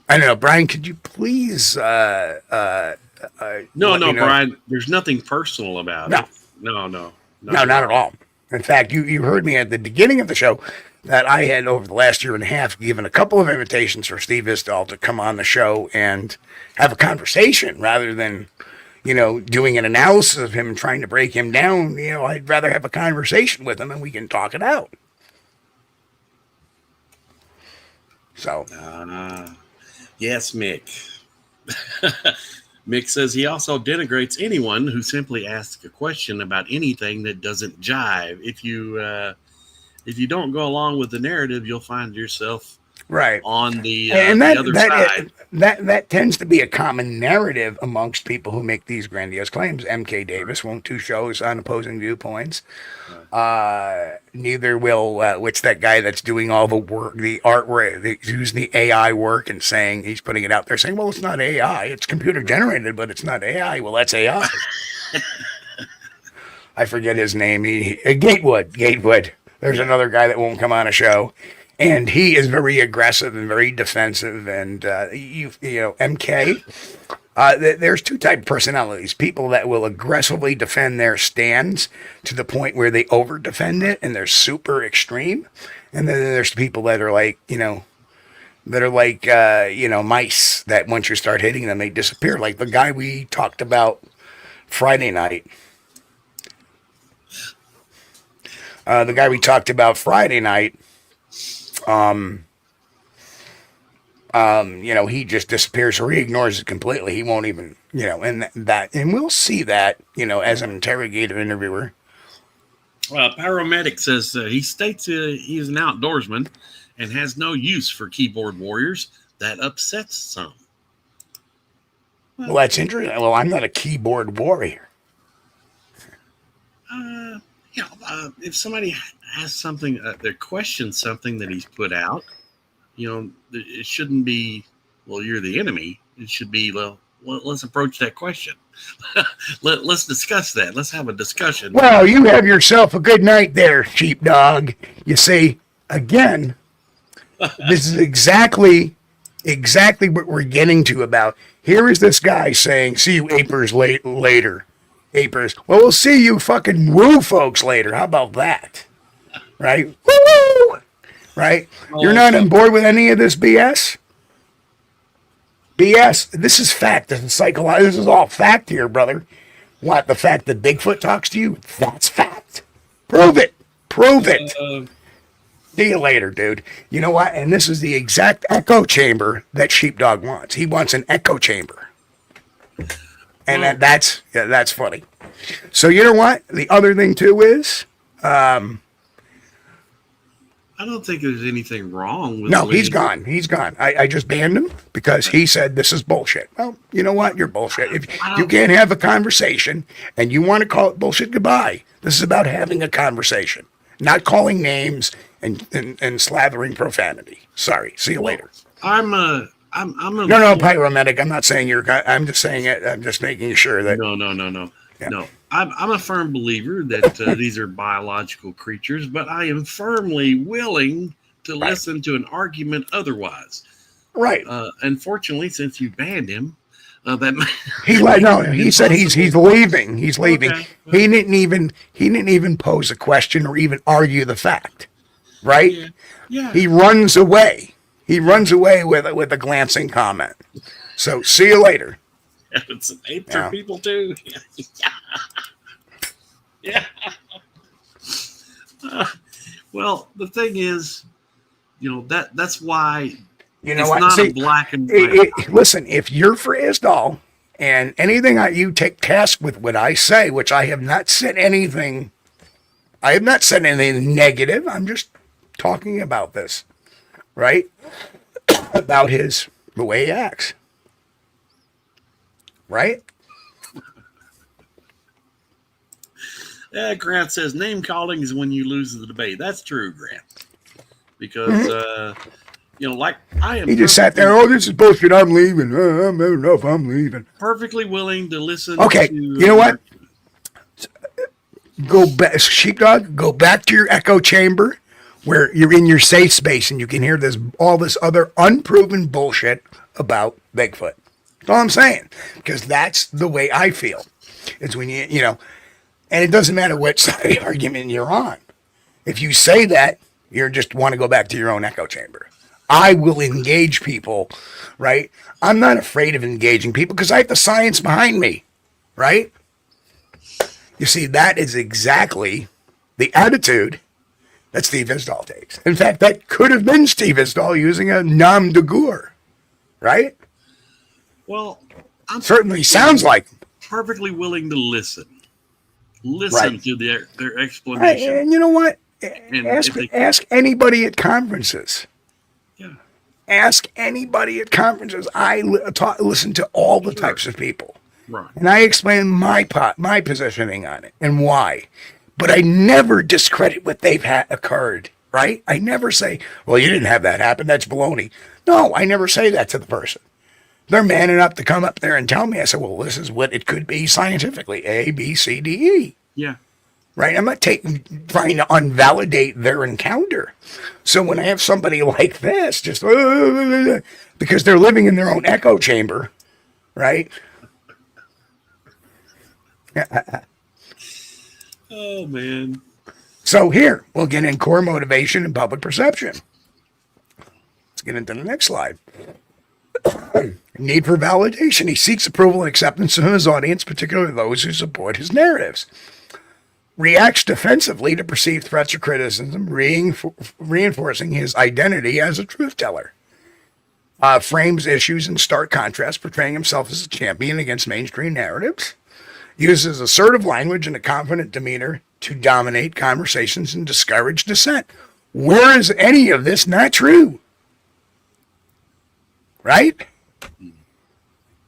I don't know, Brian. Could you please? No, let no, me know? Brian. There's nothing personal about No. it. No, No, not at all. In fact, you heard me at the beginning of the show that I had over the last year and a half given a couple of invitations for Steve Isdahl to come on the show and have a conversation rather than, doing an analysis of him and trying to break him down. I'd rather have a conversation with him and we can talk it out. So, Yes, Mick. Mick says he also denigrates anyone who simply asks a question about anything that doesn't jive. If you don't go along with the narrative, you'll find yourself right on the other that, side. that tends to be a common narrative amongst people who make these grandiose claims. M.K. Davis won't do shows on opposing viewpoints. Neither will what's that guy that's doing all the work, the artwork, using the AI work and saying he's putting it out there, saying, "Well, it's not AI, it's computer generated, but it's not AI." Well, that's AI. I forget his name. Gatewood. There's another guy that won't come on a show. And he is very aggressive and very defensive. And, MK, there's two type of personalities. People that will aggressively defend their stands to the point where they over defend it and they're super extreme. And then there's people that are like, mice that once you start hitting them, they disappear. Like the guy we talked about Friday night. He just disappears or he ignores it completely. He won't even, and we'll see that, as an interrogative interviewer. Paramedic says he states he is an outdoorsman and has no use for keyboard warriors. That upsets some. Well, that's interesting. Well, I'm not a keyboard warrior. If somebody has something, they question something that he's put out, it shouldn't be, well, you're the enemy. It should be, well, let's approach that question. Let's discuss that. Let's have a discussion. Well, you have yourself a good night there, sheepdog. You see, again, this is exactly what we're getting to about. Here is this guy saying, "See you apers later." Apers. Well, we'll see you fucking woo folks later. How about that? Right? Woo! Right? You're not on board with any of this BS? BS. This is fact. This is psychological. This is all fact here, brother. What? The fact that Bigfoot talks to you? That's fact. Prove it. See you later, dude. You know what? And this is the exact echo chamber that Sheepdog wants. He wants an echo chamber. And that's funny. So you know what? The other thing too is, I don't think there's anything wrong with. No, he's gone. He's gone. I just banned him because he said this is bullshit. Well, you know what? You're bullshit. If you can't have a conversation and you want to call it bullshit, goodbye. This is about having a conversation, not calling names and slathering profanity. Sorry. See you later. No, Pyrometic. I'm not saying you're. I'm just saying it. I'm just making sure that. No. Yeah. No, I'm a firm believer that these are biological creatures, but I am firmly willing to listen to an argument otherwise. Right. Unfortunately, since you banned him, he said he's leaving. He's leaving. Okay. He didn't even pose a question or even argue the fact. Right? Yeah. He runs away. He runs away with a glancing comment. So see you later. It's an ape for people too. Yeah. Well, the thing is, that's why it's not a black and white. Listen, if you're for Isdahl and anything you take task with what I say, which I have not said anything. I have not said anything negative. I'm just talking about this, right? About the way he acts. Right? Grant says name calling is when you lose the debate. That's true, Grant. Because like I am. He just sat there. Oh, this is bullshit. I'm leaving. I'm enough. I'm leaving. Perfectly willing to listen. Okay, you know what? Go back, sheepdog. Go back to your echo chamber. where you're in your safe space and you can hear all this other unproven bullshit about Bigfoot. That's all I'm saying, because that's the way I feel. It's when you know, and it doesn't matter what side of the argument you're on. If you say that, you just want to go back to your own echo chamber. I will engage people, right? I'm not afraid of engaging people because I have the science behind me, right? You see, that is exactly the attitude that Steve Isdahl takes. In fact, that could have been Steve Isdahl using a nom de guerre, right? Well, I'm Certainly sounds like him. perfectly willing to listen Right. to their Right, explanation. and you know what? And Ask anybody at conferences. Yeah. Ask anybody at conferences. I listen to all the types of people. Right. And I explain my positioning on it and why. But I never discredit what they've had occurred, right? I never say, well, you didn't have that happen. That's baloney. No, I never say that to the person. They're man enough to come up there and tell me. I said, well, this is what it could be scientifically. A, B, C, D, E. Yeah. Right? I'm not trying to unvalidate their encounter. So when I have somebody like this, just because they're living in their own echo chamber, right? Oh man. So here, we'll get in core motivation and public perception. Let's get into the next slide. Need for validation. He seeks approval and acceptance from his audience, particularly those who support his narratives. Reacts defensively to perceived threats or criticism, reinforcing his identity as a truth teller. Frames issues in stark contrast, portraying himself as a champion against mainstream narratives. Uses assertive language and a confident demeanor to dominate conversations and discourage dissent. Where is any of this not true? Right?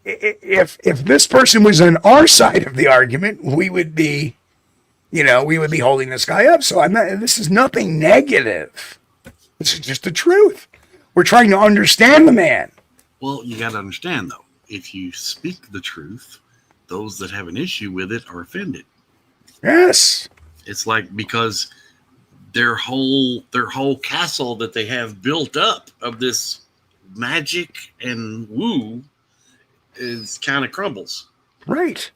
If this person was on our side of the argument, we would be, holding this guy up. So this is nothing negative. This is just the truth. We're trying to understand the man. Well, you got to understand though, if you speak the truth, those that have an issue with it are offended. Yes. It's like because their whole castle that they have built up of this magic and woo is kind of crumbles. Right.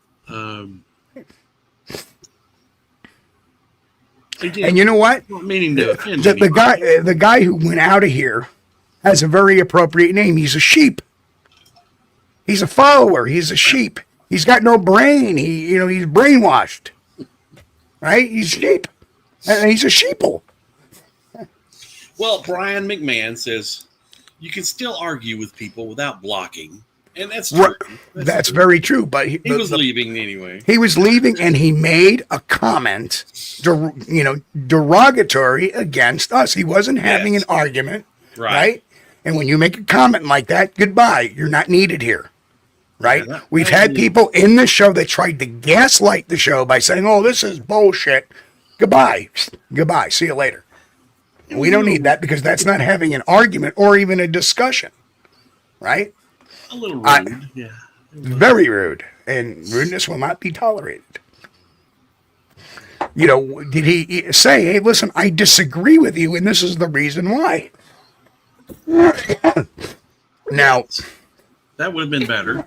Again, And you know what? not meaning to offend The guy who went out of here has a very appropriate name. He's a sheep. He's a follower. He's a sheep. He's got no brain. He's brainwashed. Right? He's sheep. And he's a sheeple. Well, Brian McMahon says you can still argue with people without blocking. And that's true. That's very true. But He was leaving anyway. He was leaving, and he made a comment, derogatory against us. He wasn't having an argument, right? And when you make a comment like that, goodbye. You're not needed here, right? Yeah, We've had people in the show that tried to gaslight the show by saying, "Oh, this is bullshit." Goodbye. See you later. We don't need that because that's not having an argument or even a discussion, right? A little rude, yeah. Very rude, and rudeness will not be tolerated. Did he say, hey, listen, I disagree with you, and this is the reason why? Now, that would have been better.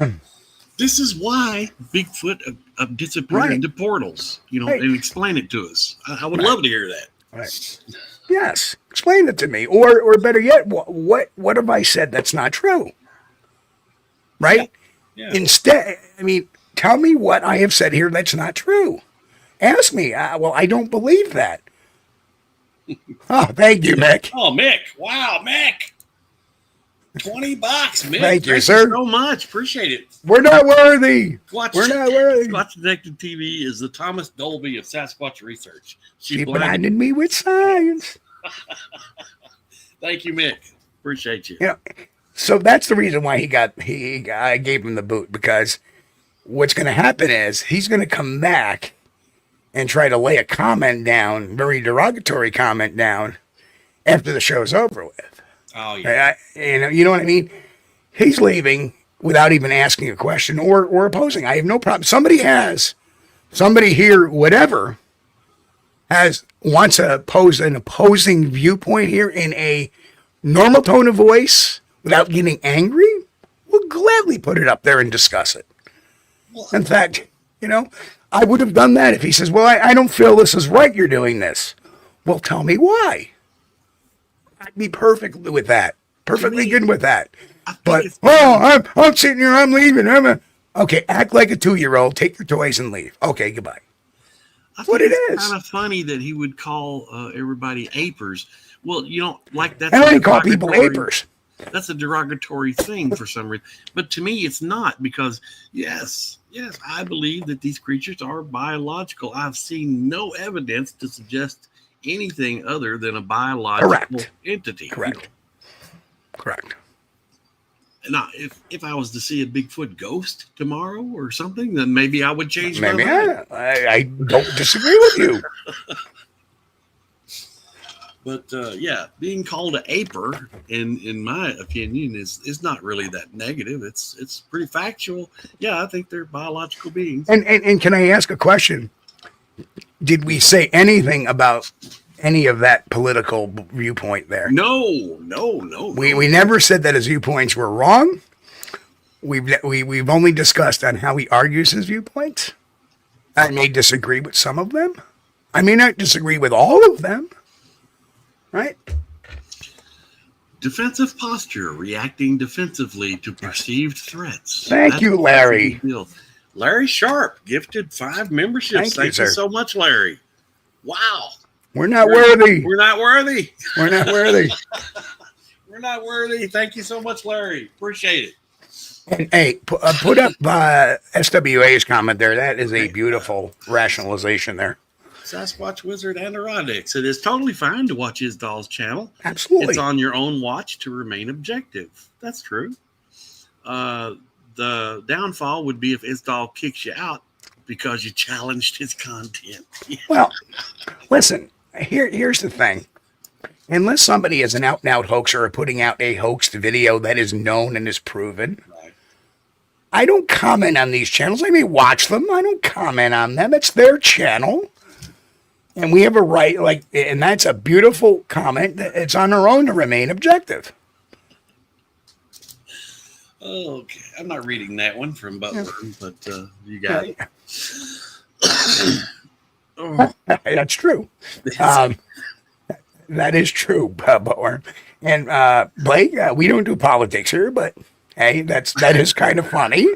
This is why Bigfoot disappeared into portals, and explain it to us. I would love to hear that. Right. Yes, explain it to me, or better yet, what have I said that's not true? Right? Yeah. Instead, tell me what I have said here that's not true. Ask me. Well, I don't believe that. Oh, thank you, Mick. Oh, Mick. Wow, Mick. $20, Mick. Thank you, sir. So much. Appreciate it. We're not worthy. We're not worthy. Squatch Detective TV is the Thomas Dolby of Sasquatch research. She blinded me with science. Thank you, Mick. Appreciate you. So that's the reason why I gave him the boot, because what's going to happen is he's going to come back and try to lay a comment down, very derogatory comment down, after the show's over with. Oh yeah. You know what I mean? He's leaving without even asking a question or opposing. I have no problem. Somebody here, whatever, wants to pose an opposing viewpoint here in a normal tone of voice without getting angry, we'll gladly put it up there and discuss it. In fact, I would have done that if he says, well, I don't feel this is right, you're doing this. Well, tell me why. I'd be perfectly with that. Perfectly good with that. But, I'm sitting here, I'm leaving. Okay, act like a 2-year-old, take your toys and leave. Okay, goodbye. That's what it is. It's kind of funny that he would call everybody apers. Well, that's. I only call people apers. That's a derogatory thing for some reason. But to me, it's not, because yes, I believe that these creatures are biological. I've seen no evidence to suggest anything other than a biological entity. Correct. Now, if I was to see a Bigfoot ghost tomorrow or something, then maybe I would change my mind. I don't disagree with you. But being called an aper, in my opinion, is not really that negative. It's pretty factual. Yeah, I think they're biological beings. And can I ask a question? Did we say anything about any of that political viewpoint there? No. We never said that his viewpoints were wrong. We've only discussed on how he argues his viewpoints. I may disagree with some of them. I may not disagree with all of them. Right? Defensive posture, reacting defensively to perceived threats. Thank you, Larry. Larry Sharp gifted 5 memberships. Thank you so much, Larry. Wow. We're not worthy. We're not worthy. We're not worthy. We're not worthy. Thank you so much, Larry. Appreciate it. And hey, put up SWA's comment there. That is a beautiful rationalization there. Sasquatch Wizard and Erotics. It is totally fine to watch Isdahl's channel. Absolutely. It's on your own watch to remain objective. That's true. The downfall would be if Isdahl kicks you out because you challenged his content. Well, listen, here's the thing. Unless somebody is an out-and-out hoaxer or putting out a hoaxed video that is known and is proven, right, I don't comment on these channels. I may watch them. I don't comment on them. It's their channel. And we have a right, and that's a beautiful comment. It's on our own to remain objective. Okay, I'm not reading that one from Butler, but you got it. That's true. That is true, Butler. And Blake, we don't do politics here, but hey, that is kind of funny.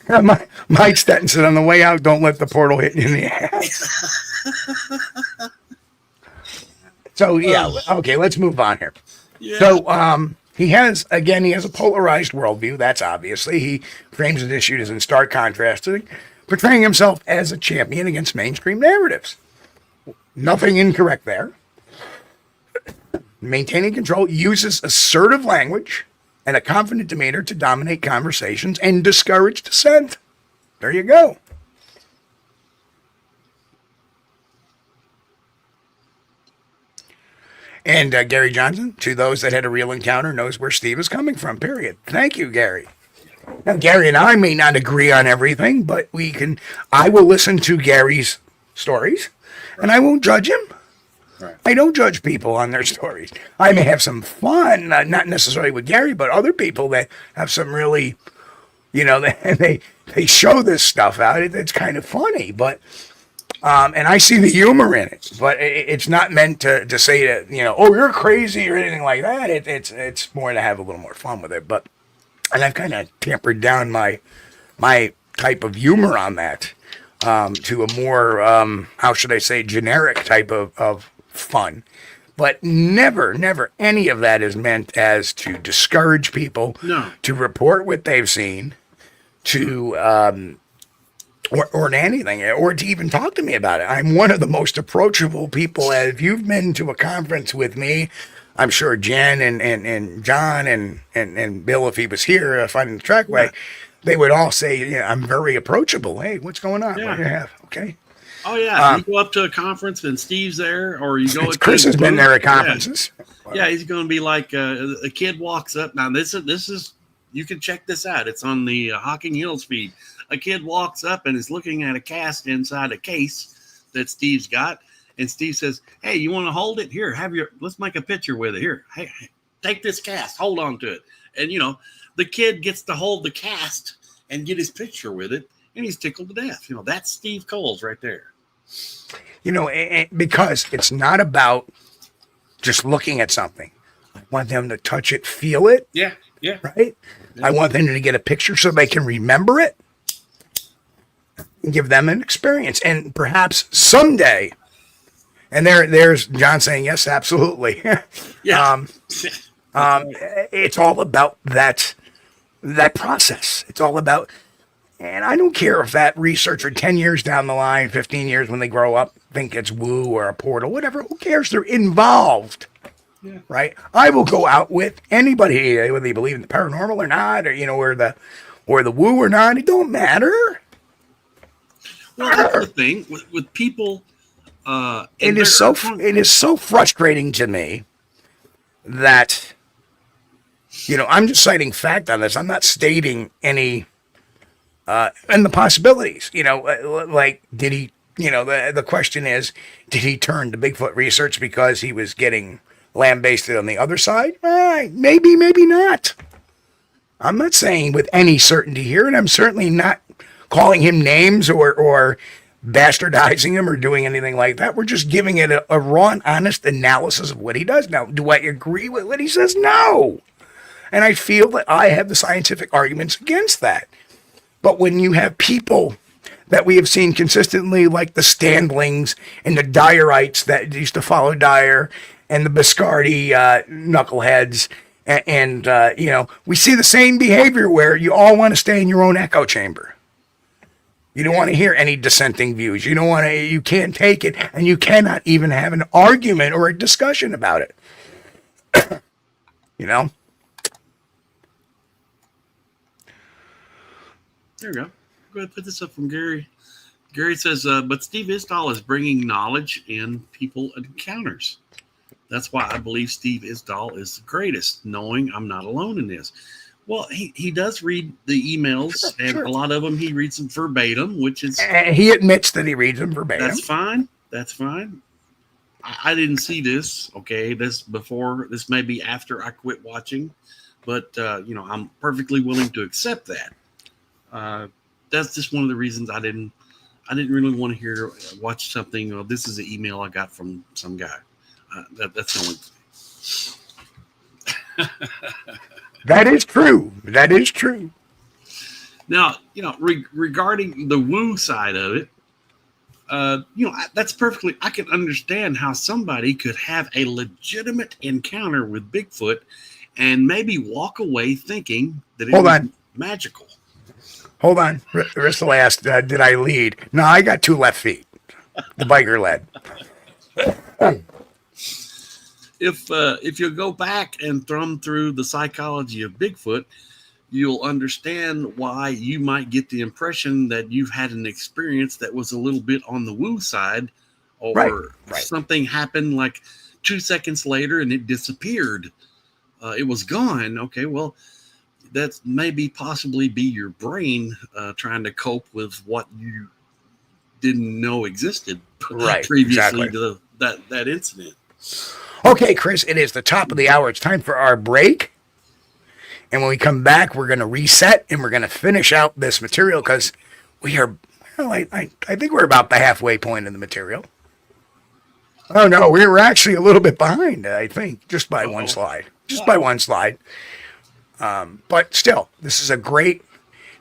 Mike Stetton said, on the way out, don't let the portal hit you in the ass. So, okay, let's move on here. Yeah. So, he has a polarized worldview. That's obviously. He frames his issues in stark contrast to portraying himself as a champion against mainstream narratives. Nothing incorrect there. Maintaining control, uses assertive language and a confident demeanor to dominate conversations and discourage dissent. There you go. And Gary Johnson, to those that had a real encounter, knows where Steve is coming from, period. Thank you, Gary. Now, Gary and I may not agree on everything, but I will listen to Gary's stories, and I won't judge him. Right. I don't judge people on their stories. I may have some fun, not necessarily with Gary, but other people that have some really, they show this stuff out. It's kind of funny, but and I see the humor in it. But it's not meant to say that oh, you're crazy or anything like that. It's more to have a little more fun with it. And I've kind of tempered down my type of humor on that to a more how should I say, generic type of fun. But never any of that is meant as to discourage people, to report what they've seen, to or anything, or to even talk to me about it. I'm one of the most approachable people. If you've been to a conference with me, I'm sure Jen and John and Bill, if he was here, Finding the Trackway, they would all say, I'm very approachable. Hey, what's going on? What do you have? Okay. Oh, yeah. You go up to a conference and Steve's there, or you go. Chris has been there at conferences. Yeah, he's going to be like a kid walks up. Now, this is you can check this out. It's on the Hocking Hills feed. a kid walks up and is looking at a cast inside a case that Steve's got. And Steve says, hey, you want to hold it? Here, let's make a picture with it. Here, hey, take this cast, hold on to it. And, the kid gets to hold the cast and get his picture with it, and he's tickled to death. That's Steve Kulls right there. Because it's not about just looking at something. I want them to touch it, feel it. Yeah. Right? Yeah. I want them to get a picture so they can remember it and give them an experience. And perhaps someday, and there's John saying, yes, absolutely. Yeah. It's all about that process. It's all about, and I don't care if that researcher 10 years down the line, 15 years when they grow up, think it's woo or a portal, whatever. Who cares? They're involved. Yeah. Right? I will go out with anybody, whether they believe in the paranormal or not, or or the woo or not. It don't matter. Well, that's the thing with people. It is so frustrating to me that, I'm just citing fact on this. I'm not stating any, and the possibilities, like, did he, the question is, did he turn to Bigfoot research because he was getting lambasted on the other side? Maybe, maybe not. I'm not saying with any certainty here, and I'm certainly not calling him names or bastardizing him or doing anything like that. We're just giving it a raw and honest analysis of what he does. Now, do I agree with what he says? No. And I feel that I have the scientific arguments against that. But when you have people that we have seen consistently, like the Standlings and the Dyerites that used to follow Dyer, and the Biscardi knuckleheads, and we see the same behavior where you all want to stay in your own echo chamber. You don't want to hear any dissenting views. You can't take it, and you cannot even have an argument or a discussion about it. There we go. Go ahead and put this up from Gary. Gary says, but Steve Isdahl is bringing knowledge in people encounters. That's why I believe Steve Isdahl is the greatest, knowing I'm not alone in this. Well, he does read the emails, and a lot of them he reads them verbatim, which is... he admits that he reads them verbatim. That's fine. That's fine. I didn't see this, okay? This may be after I quit watching, but, I'm perfectly willing to accept that. That's just one of the reasons I didn't really want to watch something. This is an email I got from some guy. That's the only thing. That is true. That is true. Now, regarding the woo side of it, that's perfectly, I can understand how somebody could have a legitimate encounter with Bigfoot and maybe walk away thinking that it was magical. Hold on. Rissel asked, did I lead? No, I got 2 left feet. The biker led. If you go back and thumb through the psychology of Bigfoot, you'll understand why you might get the impression that you've had an experience that was a little bit on the woo side, or something happened like 2 seconds later and it disappeared. It was gone. Okay, well, that maybe possibly be your brain trying to cope with what you didn't know existed previously to that incident. Okay, Chris, it is the top of the hour. It's time for our break. And when we come back, we're going to reset and we're going to finish out this material because we are, I think we're about the halfway point in the material. Oh, no, we were actually a little bit behind, I think, just by one slide. By one slide. But still, this is a great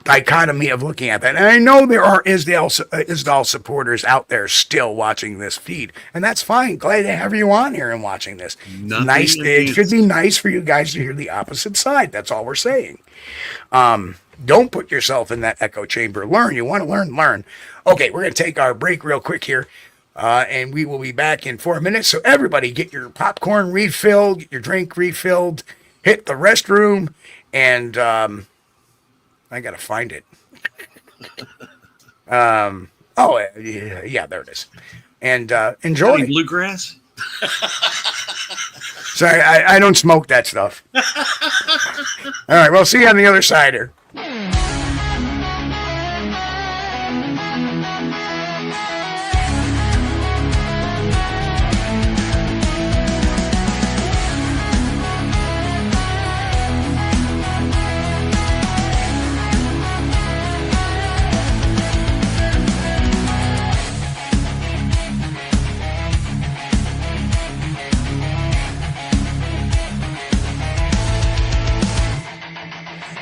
dichotomy of looking at that. And I know there are Isdahl supporters out there still watching this feed. And that's fine. Glad to have you on here and watching this. It should be nice for you guys to hear the opposite side. That's all we're saying. Don't put yourself in that echo chamber. Learn. You want to learn. Okay, we're going to take our break real quick here. And we will be back in 4 minutes. So everybody get your popcorn refilled, get your drink refilled, hit the restroom, and I got to find it. Yeah, there it is. And enjoy. Any bluegrass? Sorry, I don't smoke that stuff. All right, well, see you on the other side here.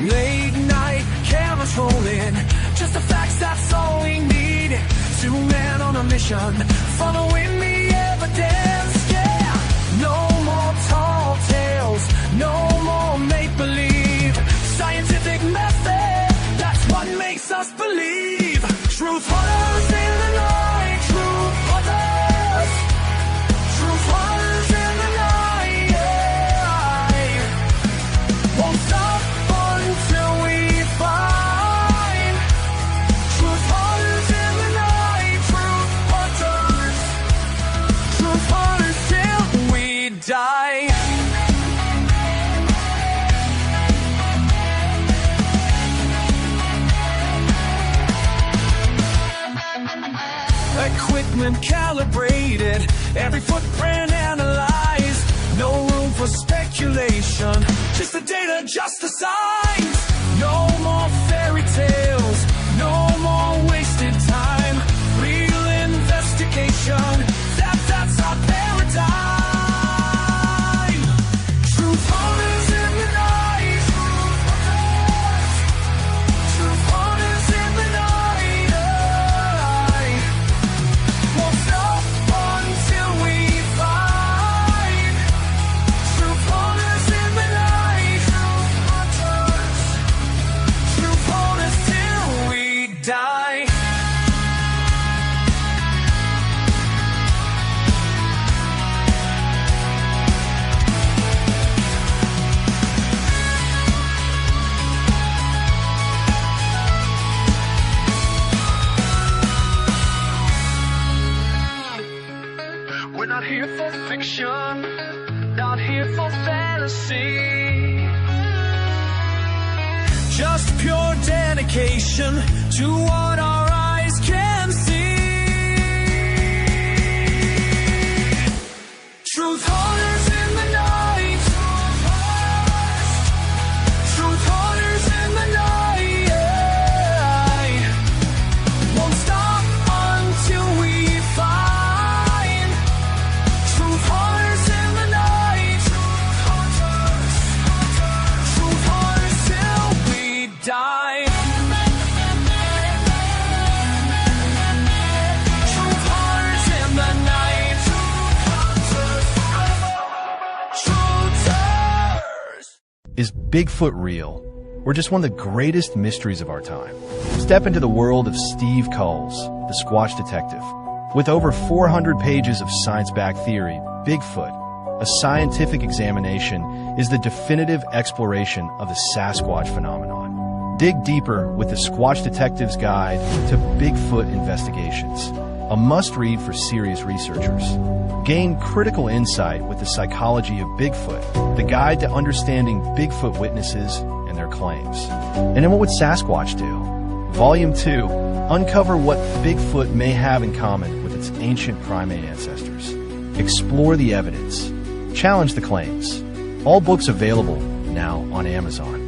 Late night, cameras rolling. Just the facts, that's all we need. Two men on a mission, following the evidence. Yeah, no more tall tales, no more make-believe. Scientific method, that's what makes us believe. Truth hunters in the night, truth hunters. Truth hunters in the night, yeah. Won't stop until we find truth hunters in the night, truth hunters till we die. Equipment calibrated, every footprint analyzed. No room for speculation, just the data, just the signs. No more fairy tales, no more wasted time. Real investigation, that's our paradigm. Truth hunters in the night, truth hunters in the night. Won't stop until we find truth hunters in the night, truth hunters till we die. We're not here for fiction, not here for fantasy. Just pure dedication to what our eyes can see. Truth hunters in the night, truth hunters in the night, yeah. Won't stop until we find truth hunters in the night, truth hunters till we die. Truth hunters in the night, truth hunters. Is Bigfoot real, or just one of the greatest mysteries of our time? Step into the world of Steve Kulls, the Squatch Detective. With over 400 pages of science-backed theory, Bigfoot, a scientific examination, is the definitive exploration of the Sasquatch phenomenon. Dig deeper with the Squatch Detective's Guide to Bigfoot Investigations, a must-read for serious researchers. Gain critical insight with the psychology of Bigfoot, the guide to understanding Bigfoot witnesses and their claims. And then what would Sasquatch do? Volume 2, uncover what Bigfoot may have in common with its ancient primate ancestors. Explore the evidence. Challenge the claims. All books available now on Amazon.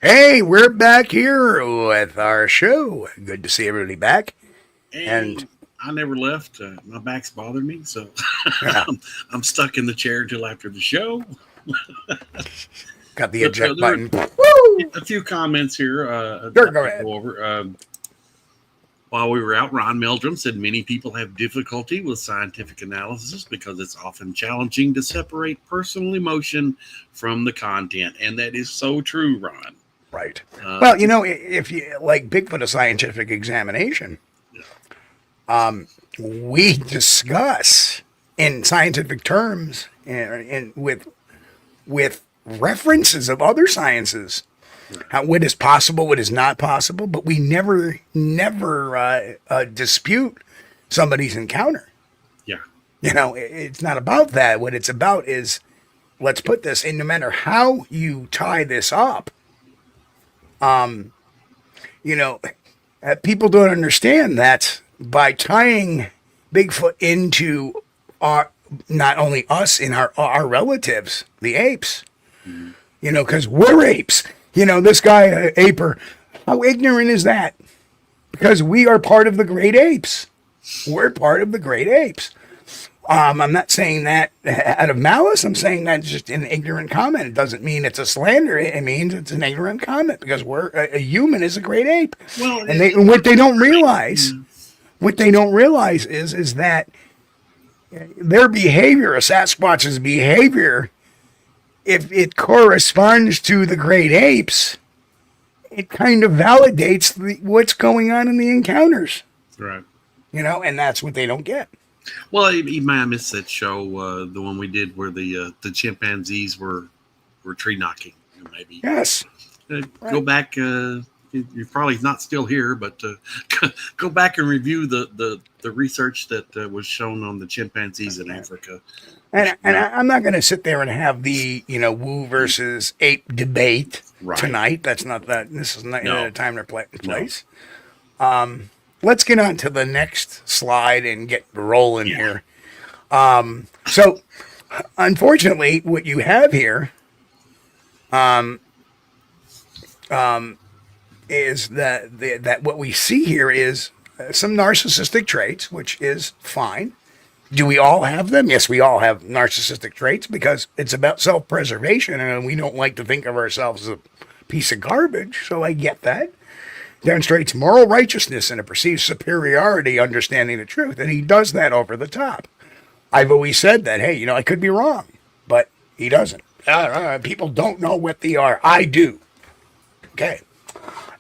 Hey, we're back here with our show. Good to see everybody back. And I never left. My back's bothering me, so Yeah. I'm stuck in the chair until after the show. Got the eject there- button. Woo! A few comments here. Sure, go ahead. Go over. While we were out, Ron Meldrum said many people have difficulty with scientific analysis because it's often challenging to separate personal emotion from the content. And that is so true, Ron. Right. Well, you know, if you like Bigfoot, a scientific examination, we discuss in scientific terms and with references of other sciences, what is possible, what is not possible, but we never dispute somebody's encounter. Yeah. It's not about that. What it's about is, let's put this in, no matter how you tie this up, people don't understand that by tying Bigfoot into not only us and our relatives, the apes, because we're apes. This guy, aper, how ignorant is that? Because we are part of the great apes. We're part of the great apes. I'm not saying that out of malice. I'm saying that's just an ignorant comment. It doesn't mean it's a slander. It means it's an ignorant comment because a human is a great ape. Well, and what they don't realize is that their behavior, a Sasquatch's behavior, if it corresponds to the great apes, it kind of validates what's going on in the encounters. Right. And that's what they don't get. Well, you might have missed that show, the one we did where the chimpanzees were tree knocking. Maybe. Yes. Go back. You're probably not still here, but go back and review the research that was shown on the chimpanzees in Africa. And I'm not going to sit there and have the woo versus ape debate tonight. That's not that. This is not the time or place. No. Let's get on to the next slide and get rolling here. So, unfortunately, what you have here is that what we see here is some narcissistic traits, which is fine. Do we all have them? Yes, we all have narcissistic traits because it's about self-preservation, and we don't like to think of ourselves as a piece of garbage, so I get that. Demonstrates moral righteousness and a perceived superiority, understanding the truth, and he does that over the top. I've always said that, hey, I could be wrong, but he doesn't. People don't know what they are. I do. Okay.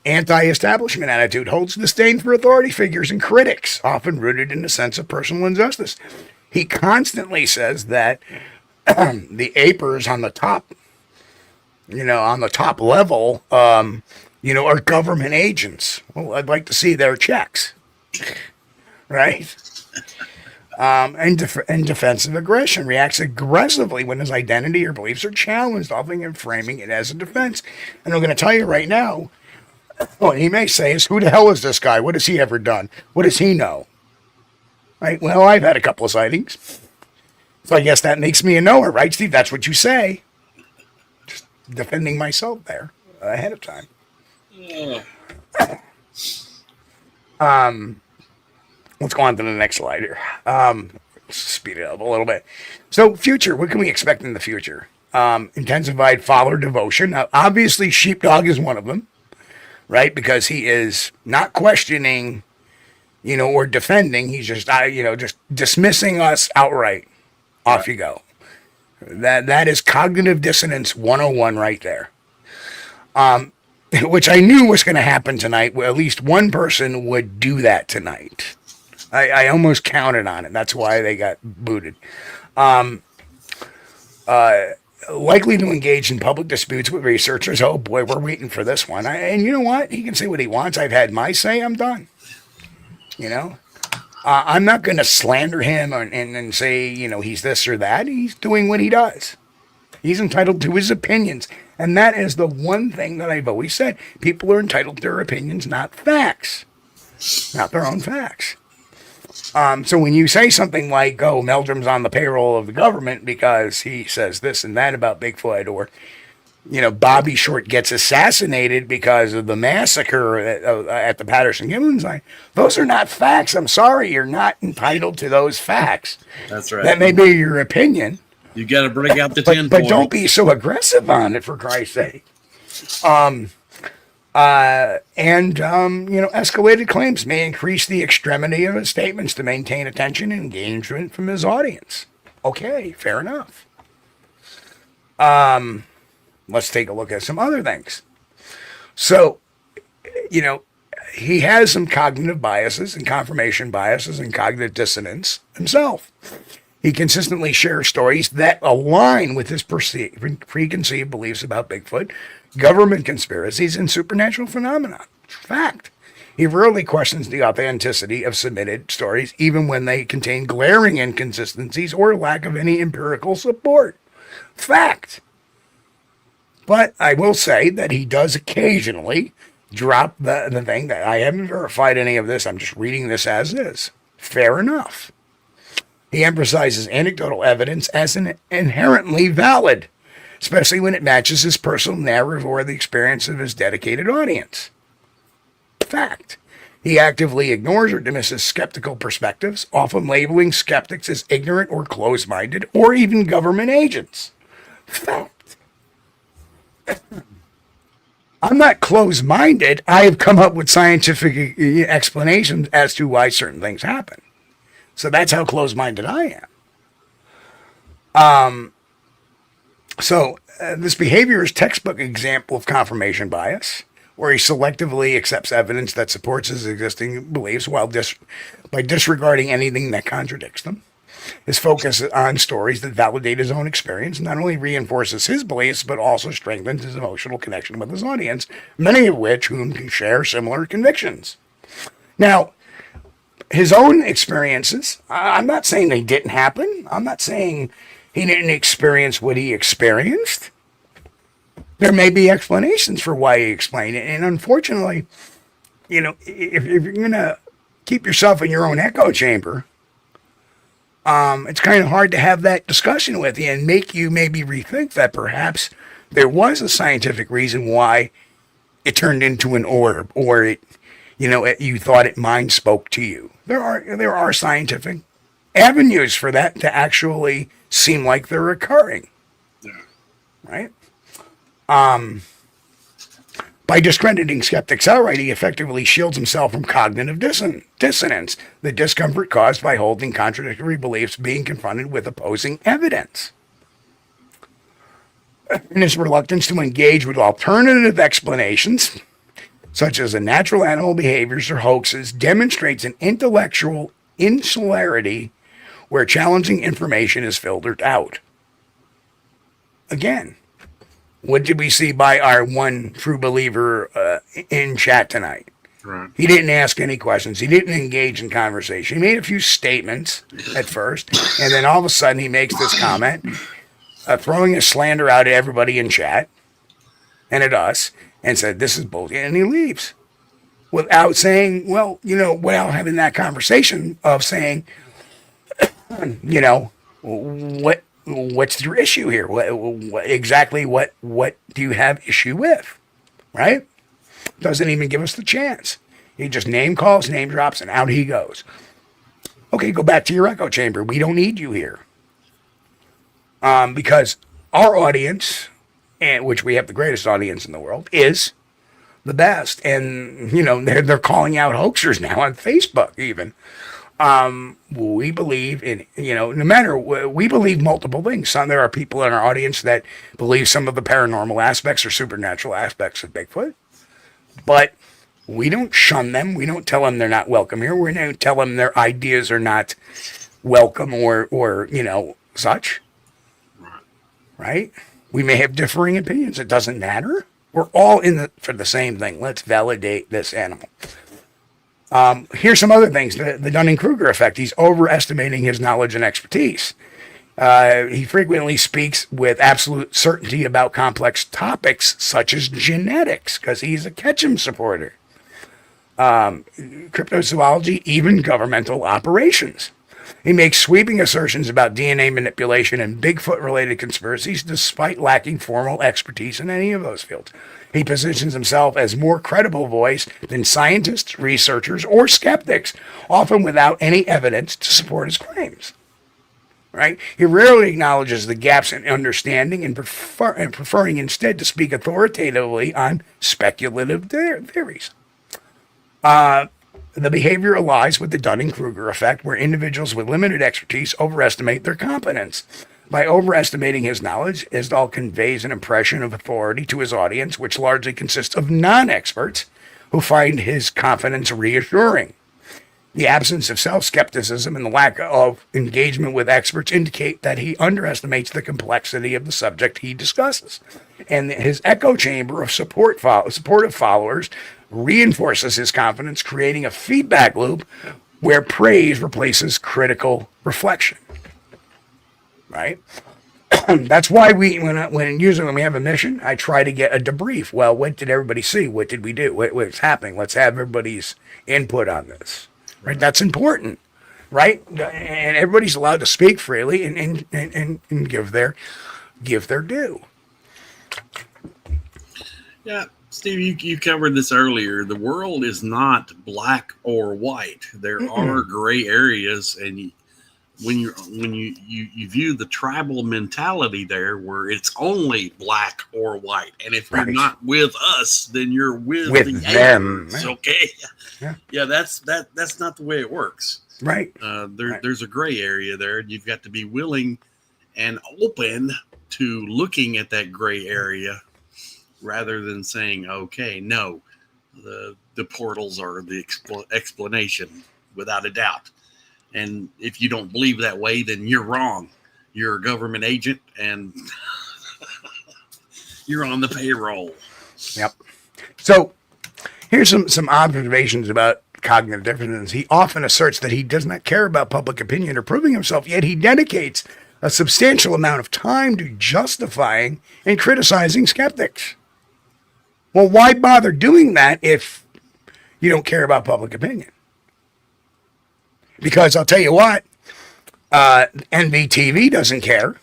Anti-establishment attitude holds disdain for authority figures and critics, often rooted in a sense of personal injustice. He constantly says that the apers on the top, on the top level, are government agents. Well, I'd like to see their checks, right? And defensive aggression reacts aggressively when his identity or beliefs are challenged, often framing it as a defense. And I'm going to tell you right now, what he may say is, who the hell is this guy? What has he ever done? What does he know? Right? Well, I've had a couple of sightings. So I guess that makes me a knower, right, Steve? That's what you say. Just defending myself there ahead of time. Let's go on to the next slide here. Speed it up a little bit. So, future. What can we expect in the future? Intensified follower devotion. Now, obviously, Sheepdog is one of them. Right, because he is not questioning, or defending. He's just, just dismissing us outright. Off you go. That is cognitive dissonance 101 right there. Which I knew was going to happen tonight. Well, at least one person would do that tonight. I almost counted on it. That's why they got booted. Likely to engage in public disputes with researchers. Oh boy, we're waiting for this one. And you know what? He can say what he wants. I've had my say. I'm done. I'm not going to slander him and say, he's this or that. He's doing what he does. He's entitled to his opinions. And that is the one thing that I've always said. People are entitled to their opinions, not facts. Not their own facts. So when you say something like, Meldrum's on the payroll of the government because he says this and that about Bigfoot, or, Bobby Short gets assassinated because of the massacre at the Patterson-Gimlin site, those are not facts. I'm sorry, you're not entitled to those facts. That's right. That may be your opinion. You got to break out the 10 But don't be so aggressive on it, for Christ's sake. Escalated claims may increase the extremity of his statements to maintain attention and engagement from his audience. Okay, fair enough. Let's take a look at some other things. So, he has some cognitive biases and confirmation biases and cognitive dissonance himself. He consistently shares stories that align with his preconceived beliefs about Bigfoot, government conspiracies, and supernatural phenomena. Fact. He rarely questions the authenticity of submitted stories, even when they contain glaring inconsistencies or lack of any empirical support. Fact. But I will say that he does occasionally drop the thing that I haven't verified any of this. I'm just reading this as is. Fair enough. He emphasizes anecdotal evidence as an inherently valid, especially when it matches his personal narrative or the experience of his dedicated audience. Fact. He actively ignores or dismisses skeptical perspectives, often labeling skeptics as ignorant or closed-minded, or even government agents. Fact. I'm not closed-minded. I have come up with scientific explanations as to why certain things happen. So that's how closed-minded I am. This behavior is textbook example of confirmation bias, where he selectively accepts evidence that supports his existing beliefs while by disregarding anything that contradicts them. His focus on stories that validate his own experience not only reinforces his beliefs, but also strengthens his emotional connection with his audience, many of whom can share similar convictions. Now, his own experiences, I'm not saying they didn't happen. I'm not saying he didn't experience what he experienced. There may be explanations for why he explained it. And unfortunately, if you're going to keep yourself in your own echo chamber, it's kind of hard to have that discussion with you and make you maybe rethink that perhaps there was a scientific reason why it turned into an orb, or you thought it mind spoke to you. There are scientific avenues for that to actually seem like they're occurring. Yeah. Right? By discrediting skeptics outright, he effectively shields himself from cognitive dissonance, the discomfort caused by holding contradictory beliefs being confronted with opposing evidence. And his reluctance to engage with alternative explanations, such as the natural animal behaviors or hoaxes, demonstrates an intellectual insularity where challenging information is filtered out. Again, what did we see by our one true believer in chat tonight? Right. He didn't ask any questions. He didn't engage in conversation. He made a few statements at first, and then all of a sudden he makes this comment, throwing a slander out at everybody in chat and at us, and said, "This is bullshit," and he leaves without saying, without having that conversation of saying, what's your issue here? What exactly what do you have issue with? Right? Doesn't even give us the chance. He just name calls, name drops, and out he goes. Okay, go back to your echo chamber. We don't need you here. Because our audience, and which we have the greatest audience in the world, is the best. And, they're calling out hoaxers now on Facebook even. We believe in, we believe multiple things. There are people in our audience that believe some of the paranormal aspects or supernatural aspects of Bigfoot, but we don't shun them. We don't tell them they're not welcome here. We don't tell them their ideas are not welcome or such. Right? We may have differing opinions. It doesn't matter. We're all for the same thing. Let's validate this animal. Here's some other things. The Dunning-Kruger effect. He's overestimating his knowledge and expertise. He frequently speaks with absolute certainty about complex topics such as genetics, because he's a Ketchum supporter. Cryptozoology, even governmental operations. He makes sweeping assertions about DNA manipulation and Bigfoot-related conspiracies despite lacking formal expertise in any of those fields. He positions himself as more credible voice than scientists, researchers, or skeptics, often without any evidence to support his claims. Right? He rarely acknowledges the gaps in understanding and preferring instead to speak authoritatively on speculative theories. The behavior aligns with the Dunning-Kruger effect, where individuals with limited expertise overestimate their competence. By overestimating his knowledge, Isdahl conveys an impression of authority to his audience, which largely consists of non-experts who find his confidence reassuring. The absence of self-skepticism and the lack of engagement with experts indicate that he underestimates the complexity of the subject he discusses. And his echo chamber of supportive followers reinforces his confidence, creating a feedback loop where praise replaces critical reflection. Right? That's why usually when we have a mission, I try to get a debrief. Well, what did everybody see? What did we do? What's happening? Let's have everybody's input on this. Right? That's important. Right? And everybody's allowed to speak freely and give their due. Yeah, Steve, you covered this earlier. The world is not black or white. There are gray areas, and when you view the tribal mentality there, where it's only black or white, and if you're not with us, then you're with the them. aliens, okay? Yeah, that's not the way it works. Right. There's a gray area there, and you've got to be willing and open to looking at that gray area, rather than saying, okay, no, the portals are the explanation without a doubt. And if you don't believe that way, then you're wrong. You're a government agent and you're on the payroll. Yep. So here's some observations about cognitive dissonance. He often asserts that he does not care about public opinion or proving himself, yet he dedicates a substantial amount of time to justifying and criticizing skeptics. Well, why bother doing that if you don't care about public opinion? Because I'll tell you what, NBTV doesn't care,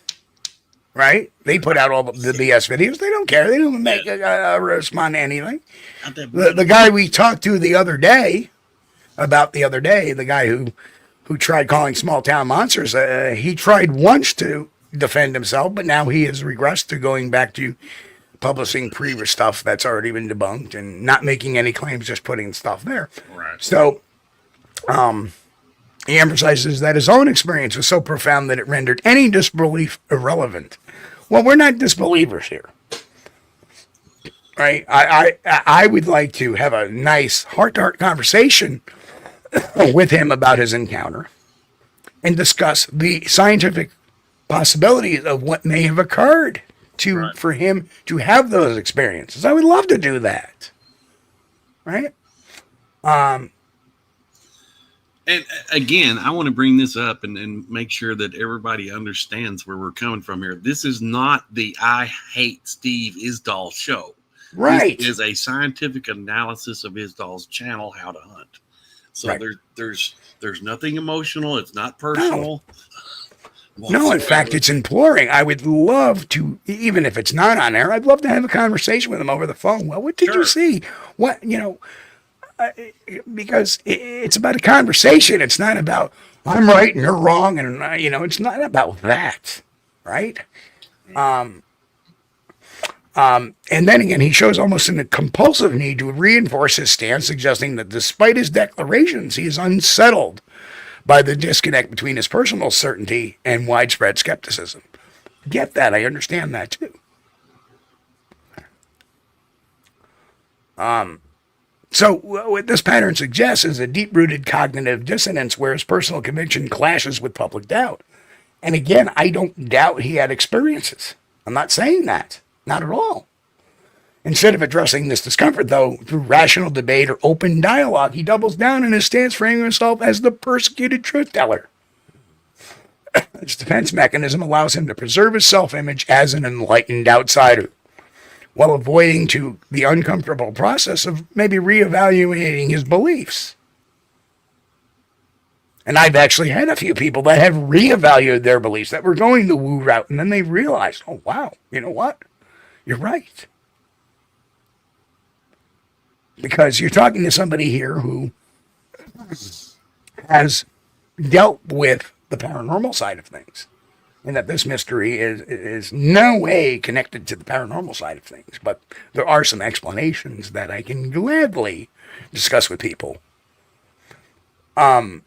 right? They put out all the BS videos. They don't care. They don't make respond to anything. The guy we talked to the other day, the guy who tried calling small town monsters, he tried once to defend himself, but now he has regressed to going back to publishing previous stuff that's already been debunked and not making any claims, just putting stuff there. Right. So, he emphasizes that his own experience was so profound that it rendered any disbelief irrelevant. Well, we're not disbelievers here, right? I would like to have a nice heart-to-heart conversation with him about his encounter and discuss the scientific possibilities of what may have occurred for him to have those experiences. I would love to do that, right? And again, I want to bring this up and make sure that everybody understands where we're coming from here. This is not the I Hate Steve Isdahl show. Right. This is a scientific analysis of Isdahl's channel, How to Hunt. So there's nothing emotional. It's not personal. No, in fact, it's imploring. I would love to, even if it's not on air, I'd love to have a conversation with him over the phone. Well, what did you see? What, because it's about a conversation. It's not about I'm right and you're wrong. And, it's not about that. Right. And then again, he shows almost a compulsive need to reinforce his stance, suggesting that despite his declarations, he is unsettled by the disconnect between his personal certainty and widespread skepticism. Get that. I understand that too. So what this pattern suggests is a deep-rooted cognitive dissonance where his personal conviction clashes with public doubt. And again, I don't doubt he had experiences. I'm not saying that. Not at all. Instead of addressing this discomfort, though, through rational debate or open dialogue, he doubles down in his stance, framing himself as the persecuted truth teller. His defense mechanism allows him to preserve his self-image as an enlightened outsider, while avoiding the uncomfortable process of maybe reevaluating his beliefs. And I've actually had a few people that have reevaluated their beliefs, that were going the woo route, and then they realized, oh, wow, you know what? You're right. Because you're talking to somebody here who has dealt with the paranormal side of things, and that this mystery is no way connected to the paranormal side of things. But there are some explanations that I can gladly discuss with people. The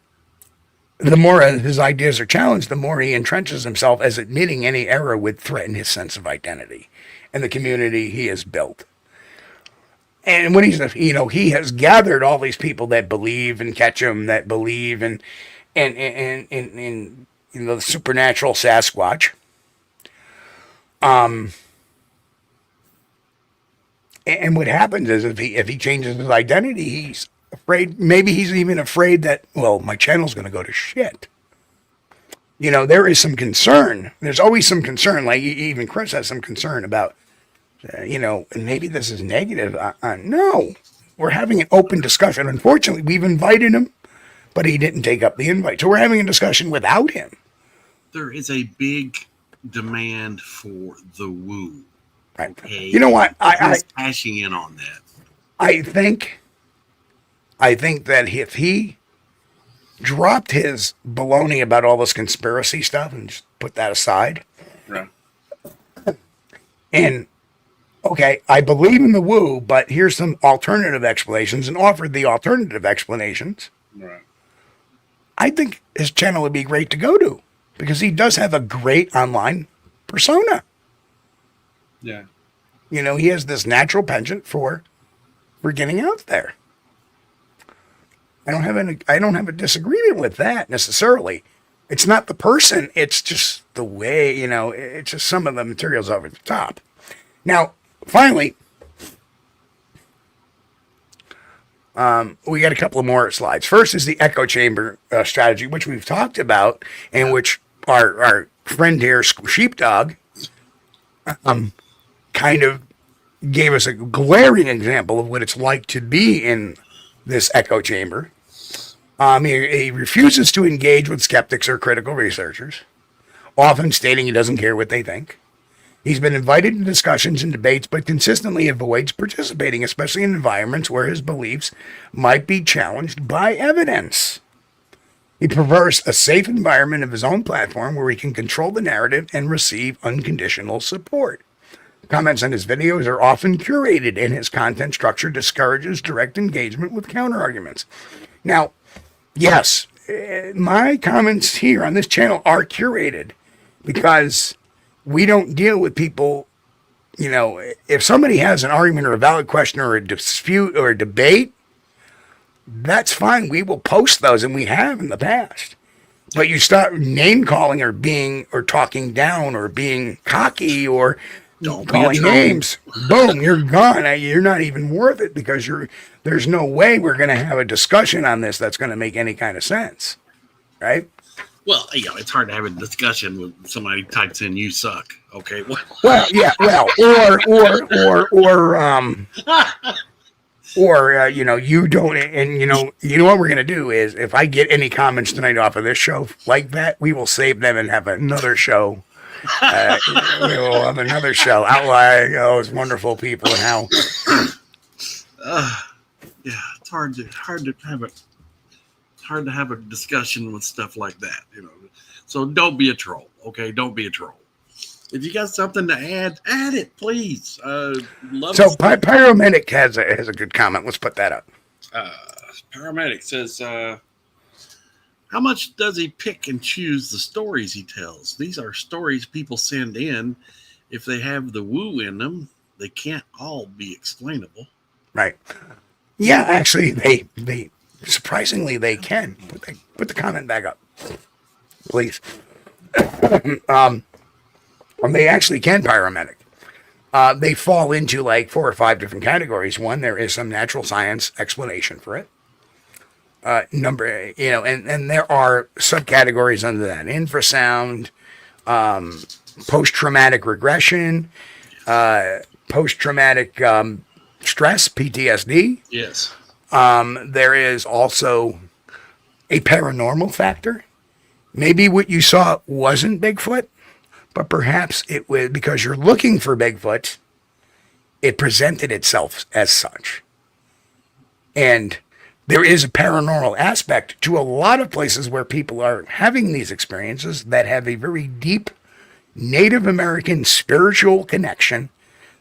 more his ideas are challenged, the more he entrenches himself as admitting any error would threaten his sense of identity and the community he has built. And when he has gathered all these people that believe in Ketchum, that believe in the supernatural Sasquatch. And what happens is if he changes his identity, he's afraid. Maybe he's even afraid that, well, my channel's going to go to shit. You know, there is some concern. There's always some concern. Like even Chris has some concern about, you know, and maybe this is negative. No, we're having an open discussion. Unfortunately, we've invited him, but he didn't take up the invite. So we're having a discussion without him. There is a big demand for the woo. Right. Okay? You know what? I cashing in on that. I think that if he dropped his baloney about all this conspiracy stuff and just put that aside, Right. and okay, I believe in the woo, but here's some alternative explanations, and offered the alternative explanations, Right. I think his channel would be great to go to because he does have a great online persona. Yeah. You know, he has this natural penchant for getting out there. I don't have a disagreement with that necessarily. It's not the person, it's just the way, you know, it's just some of the materials over the top. Now, finally, we got a couple of more slides. First is the echo chamber strategy, which we've talked about, and which our friend here, Sheepdog, kind of gave us a glaring example of what it's like to be in this echo chamber. He refuses to engage with skeptics or critical researchers, often stating he doesn't care what they think. He's been invited to discussions and debates, but consistently avoids participating, especially in environments where his beliefs might be challenged by evidence. He prefers a safe environment of his own platform where he can control the narrative and receive unconditional support. Comments on his videos are often curated, and his content structure discourages direct engagement with counterarguments. Now, yes, my comments here on this channel are curated because we don't deal with people, you know, if somebody has an argument or a valid question or a dispute or a debate, that's fine. We will post those, and we have in the past. But you start name calling or talking down or being cocky or calling names, boom, you're gone. You're not even worth it because there's no way we're going to have a discussion on this that's going to make any kind of sense, right? Well, you know, it's hard to have a discussion with somebody who types in "you suck." Okay. Well, yeah. Well, or you know, you don't, and you know what we're going to do is if I get any comments tonight off of this show like that, we will save them and have another show. We will have another show outlining those wonderful people and how. Yeah, it's hard to have a discussion with stuff like that, you know. So don't be a troll, okay? Don't be a troll. If you got something to add it, please. Pyromedic has a good comment. Let's put that up. Paramedic says, how much does he pick and choose the stories he tells? These are stories people send in. If they have the woo in them, they can't all be explainable. Right. Yeah, actually, they surprisingly they can. Put the comment back up, please. They actually can paramedic. They fall into like 4 or 5 different categories. One, there is some natural science explanation for it. And there are subcategories under that: infrasound, post-traumatic regression, post-traumatic stress, PTSD. Yes. There is also a paranormal factor. Maybe what you saw wasn't Bigfoot, but perhaps it was because you're looking for Bigfoot, it presented itself as such. And there is a paranormal aspect to a lot of places where people are having these experiences that have a very deep Native American spiritual connection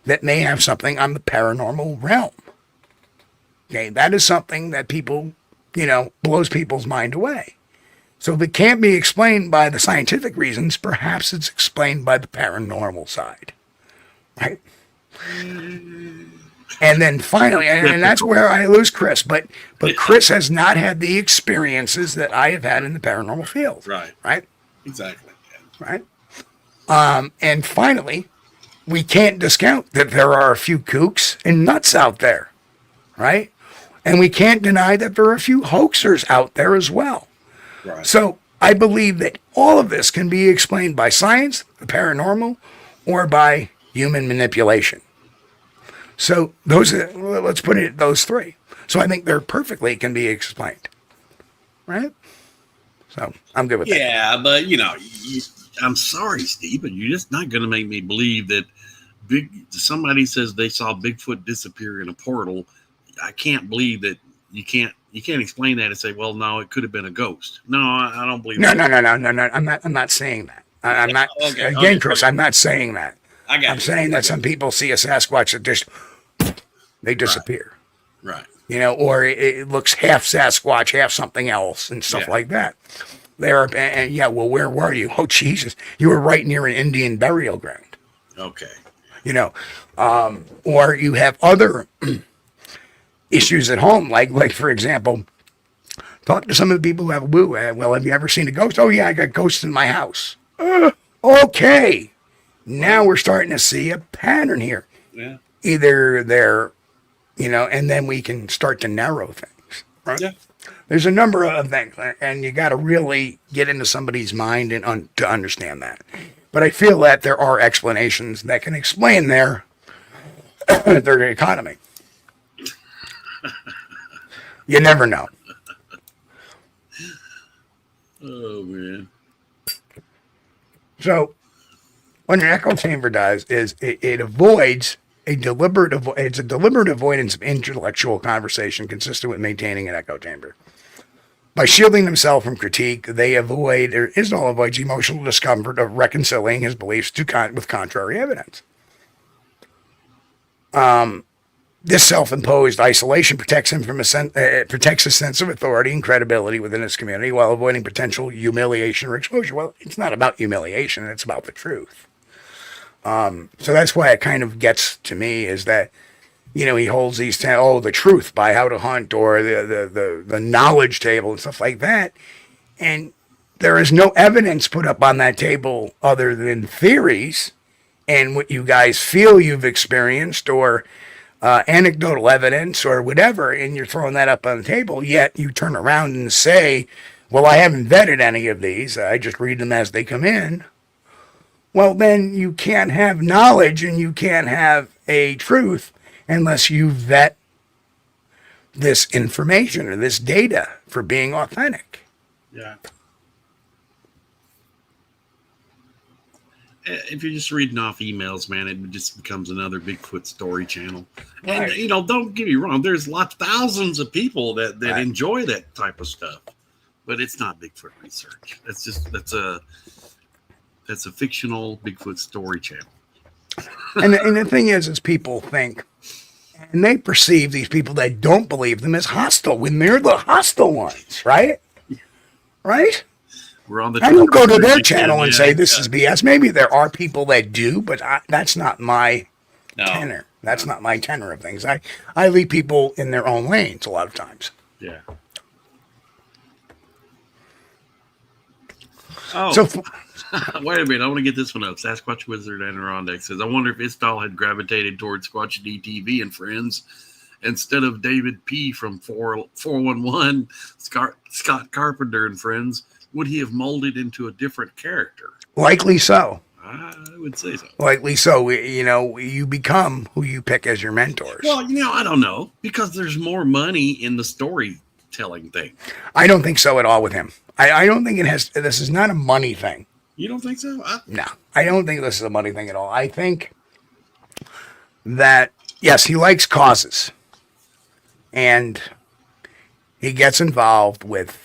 that may have something on the paranormal realm. Okay, that is something that people, blows people's mind away. So if it can't be explained by the scientific reasons, perhaps it's explained by the paranormal side, right? And then finally, and that's where I lose Chris, but Chris has not had the experiences that I have had in the paranormal field. Right. Right? Exactly. Right? And finally, we can't discount that there are a few kooks and nuts out there, right? And we can't deny that there are a few hoaxers out there as well. Right. So I believe that all of this can be explained by science, the paranormal, or by human manipulation. So let's put it those three. So I think they're perfectly can be explained, right? So I'm good with that. Yeah, but I'm sorry, Steve, but you're just not going to make me believe that somebody says they saw Bigfoot disappear in a portal. I can't believe that you can't explain that and say, well, no, it could have been a ghost. No, I don't believe that. No. I'm not saying that. I'm not. Okay, Chris, I'm not saying that. I'm saying that some people see a Sasquatch that just they disappear. Right. Or it looks half Sasquatch, half something else, and stuff like that. Well, where were you? Oh, Jesus, you were right near an Indian burial ground. Okay. Or you have other issues at home, like for example, talk to some of the people who have woo. Well, have you ever seen a ghost? Oh yeah, I got ghosts in my house. Okay, now we're starting to see a pattern here. Yeah. Either they're, and then we can start to narrow things. Right? Yeah. There's a number of things, and you got to really get into somebody's mind and to understand that. But I feel that there are explanations that can explain their economy. You never know. Oh man. So, what an echo chamber does is it avoids it's a deliberate avoidance of intellectual conversation consistent with maintaining an echo chamber. By shielding themselves from critique, Isdahl avoids emotional discomfort of reconciling his beliefs with contrary evidence. This self-imposed isolation protects him from protects his sense of authority and credibility within his community while avoiding potential humiliation or exposure. Well, it's not about humiliation; it's about the truth. So that's why it kind of gets to me is that, he holds these, the truth by how to hunt or the knowledge table and stuff like that. And there is no evidence put up on that table other than theories and what you guys feel you've experienced or anecdotal evidence or whatever. And you're throwing that up on the table. Yet you turn around and say, well, I haven't vetted any of these. I just read them as they come in. Well, then you can't have knowledge and you can't have a truth unless you vet this information or this data for being authentic. Yeah. If you're just reading off emails, man, it just becomes another Bigfoot story channel. And, Right. Don't get me wrong. There's thousands of people that Right. enjoy that type of stuff, but it's not Bigfoot research. That's a fictional Bigfoot story channel. And the thing is people think, and they perceive these people that don't believe them as hostile when they're the hostile ones, right? Right? We're on the. I don't go to their channel and say this is BS. Maybe there are people that do, but that's not my tenor. That's not my tenor of things. I leave people in their own lanes a lot of times. Yeah. Oh, So wait a minute. I want to get this one up. Sasquatch Wizard Adirondack says, I wonder if Isdahl had gravitated towards Squatch-D TV and friends instead of David P. from 411, Scott Carpenter and friends. Would he have molded into a different character? likely so. I would say so. Likely so. You become who you pick as your mentors. Well, I don't know, because there's more money in the storytelling thing. I don't think so at all with him. I don't think this is not a money thing. You don't think so? No, I don't think this is a money thing at all. I think that, yes, he likes causes. And he gets involved with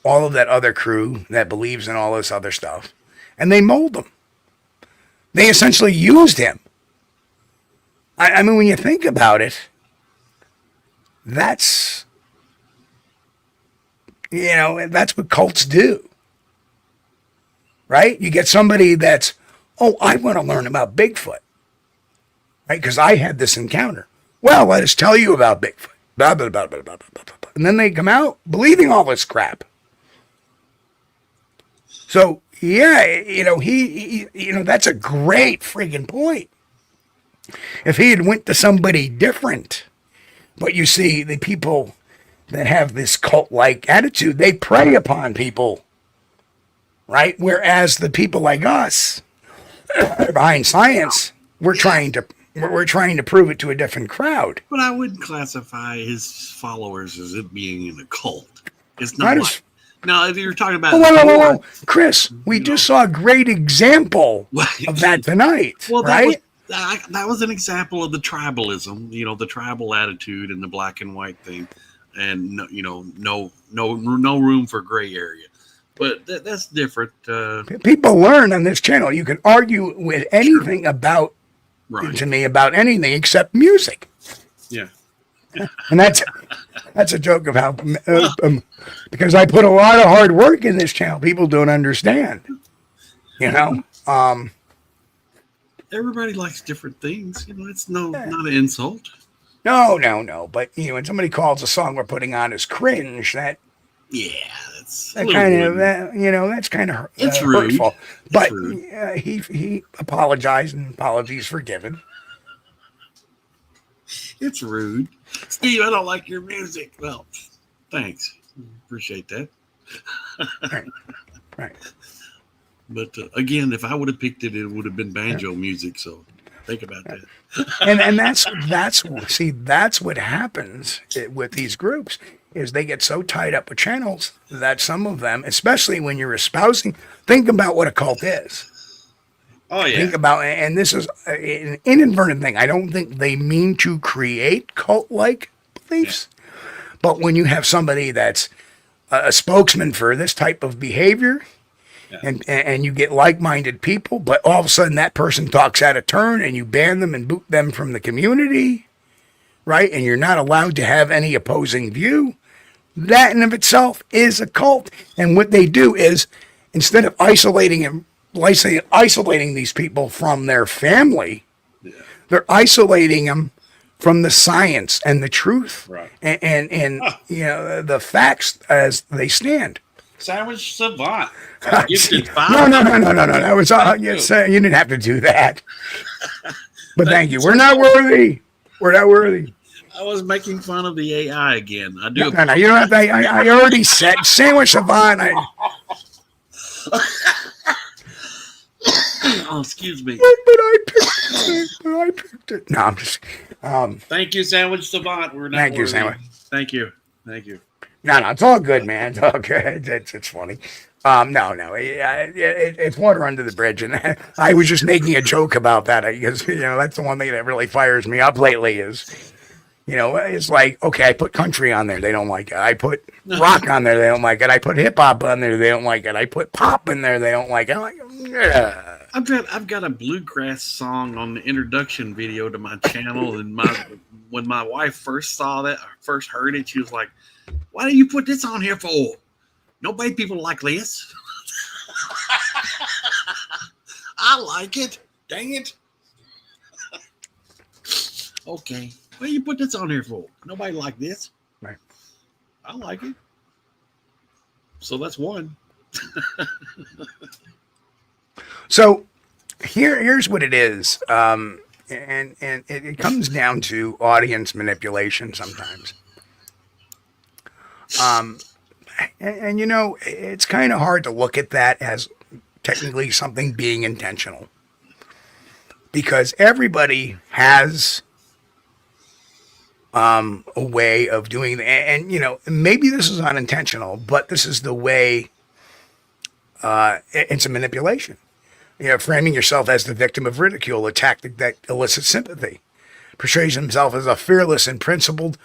all of that other crew that believes in all this other stuff. And they mold him. They essentially used him. I mean, when you think about it, that's what cults do. Right? You get somebody that's, I want to learn about Bigfoot. Right? Because I had this encounter. Well, let us tell you about Bigfoot. Blah, blah, blah, blah, blah, blah, blah. And then they come out believing all this crap. So, yeah, he that's a great friggin' point. if he had went to somebody different. But you see, the people that have this cult-like attitude, they prey upon people, right? Whereas the people like us, behind science, we're trying to prove it to a different crowd. But I wouldn't classify his followers as it being in a cult. It's Not not as- like. No, if you're talking about. Whoa. Chris, we just saw a great example of that tonight, Well, right? that was an example of the tribalism, the tribal attitude and the black and white thing, and no room for gray area. But that's different. People learn on this channel. You can argue with anything about anything except music. Yeah. And that's a joke of how because I put a lot of hard work in this channel. People don't understand, Everybody likes different things. It's not an insult. No. But when somebody calls a song we're putting on as cringe, that's kind of It's rude. hurtful. It's But rude. he apologized, and apologies forgiven. It's rude. Steve, I don't like your music. Well, thanks. Appreciate that. Right. But again, if I would have picked it, it would have been banjo music. So think about that. And that's what happens with these groups is they get so tied up with channels that some of them, especially when you're espousing, think about what a cult is. Oh yeah. Think about, and this is an inadvertent thing. I don't think they mean to create cult-like beliefs, but when you have somebody that's a spokesman for this type of behavior, and you get like-minded people, but all of a sudden that person talks out of turn, and you ban them and boot them from the community, right? And you're not allowed to have any opposing view. That in of itself is a cult. And what they do is, instead of isolating these people from their family, they're isolating them from the science and the truth, Right. and the facts as they stand. Sandwich savant. No. That was you didn't have to do that. But thank you. We're not worthy. I was making fun of the AI again. I do. No. You don't have to. I already said sandwich savant. Oh, excuse me. But I picked it. No, I'm just. Thank you, Sandwich Savant. We're not Thank you, worthy. Sandwich. Thank you. No, it's all good, man. It's all good. It's funny. No. It's water under the bridge, and I was just making a joke about that because that's the one thing that really fires me up lately is. It's like, okay, I put country on there. They don't like it. I put rock on there. They don't like it. I put hip hop on there. They don't like it. I put pop in there. They don't like it. I'm like, yeah. I've got a bluegrass song on the introduction video to my channel, and when my wife first heard it, she was like, "Why do you put this on here for? Nobody people like this." I like it. Dang it. Okay. What do you put this on here for? Nobody like this. Right. I like it. So that's one. So here's what it is, and it comes down to audience manipulation sometimes. And it's kind of hard to look at that as technically something being intentional, because everybody has a way of doing that, and maybe this is unintentional, but this is the way. It's a manipulation. Framing yourself as the victim of ridicule, a tactic that elicits sympathy. Portrays himself as a fearless and principled,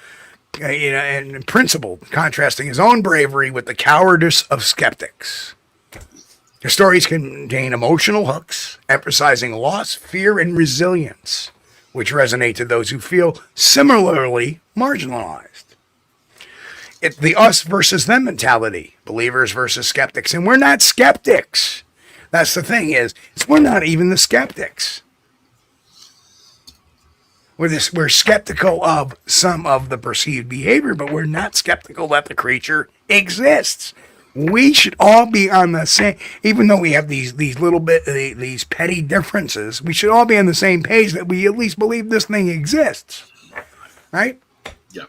contrasting his own bravery with the cowardice of skeptics. The stories contain emotional hooks, emphasizing loss, fear, and resilience, which resonate to those who feel similarly marginalized. It's the us versus them mentality, believers versus skeptics, and we're not skeptics. That's the thing we're not even the skeptics. We're skeptical of some of the perceived behavior, but we're not skeptical that the creature exists. We should all be on the same, even though we have these little bit these petty differences. We should all be on the same page that we at least believe this thing exists, right? Yeah.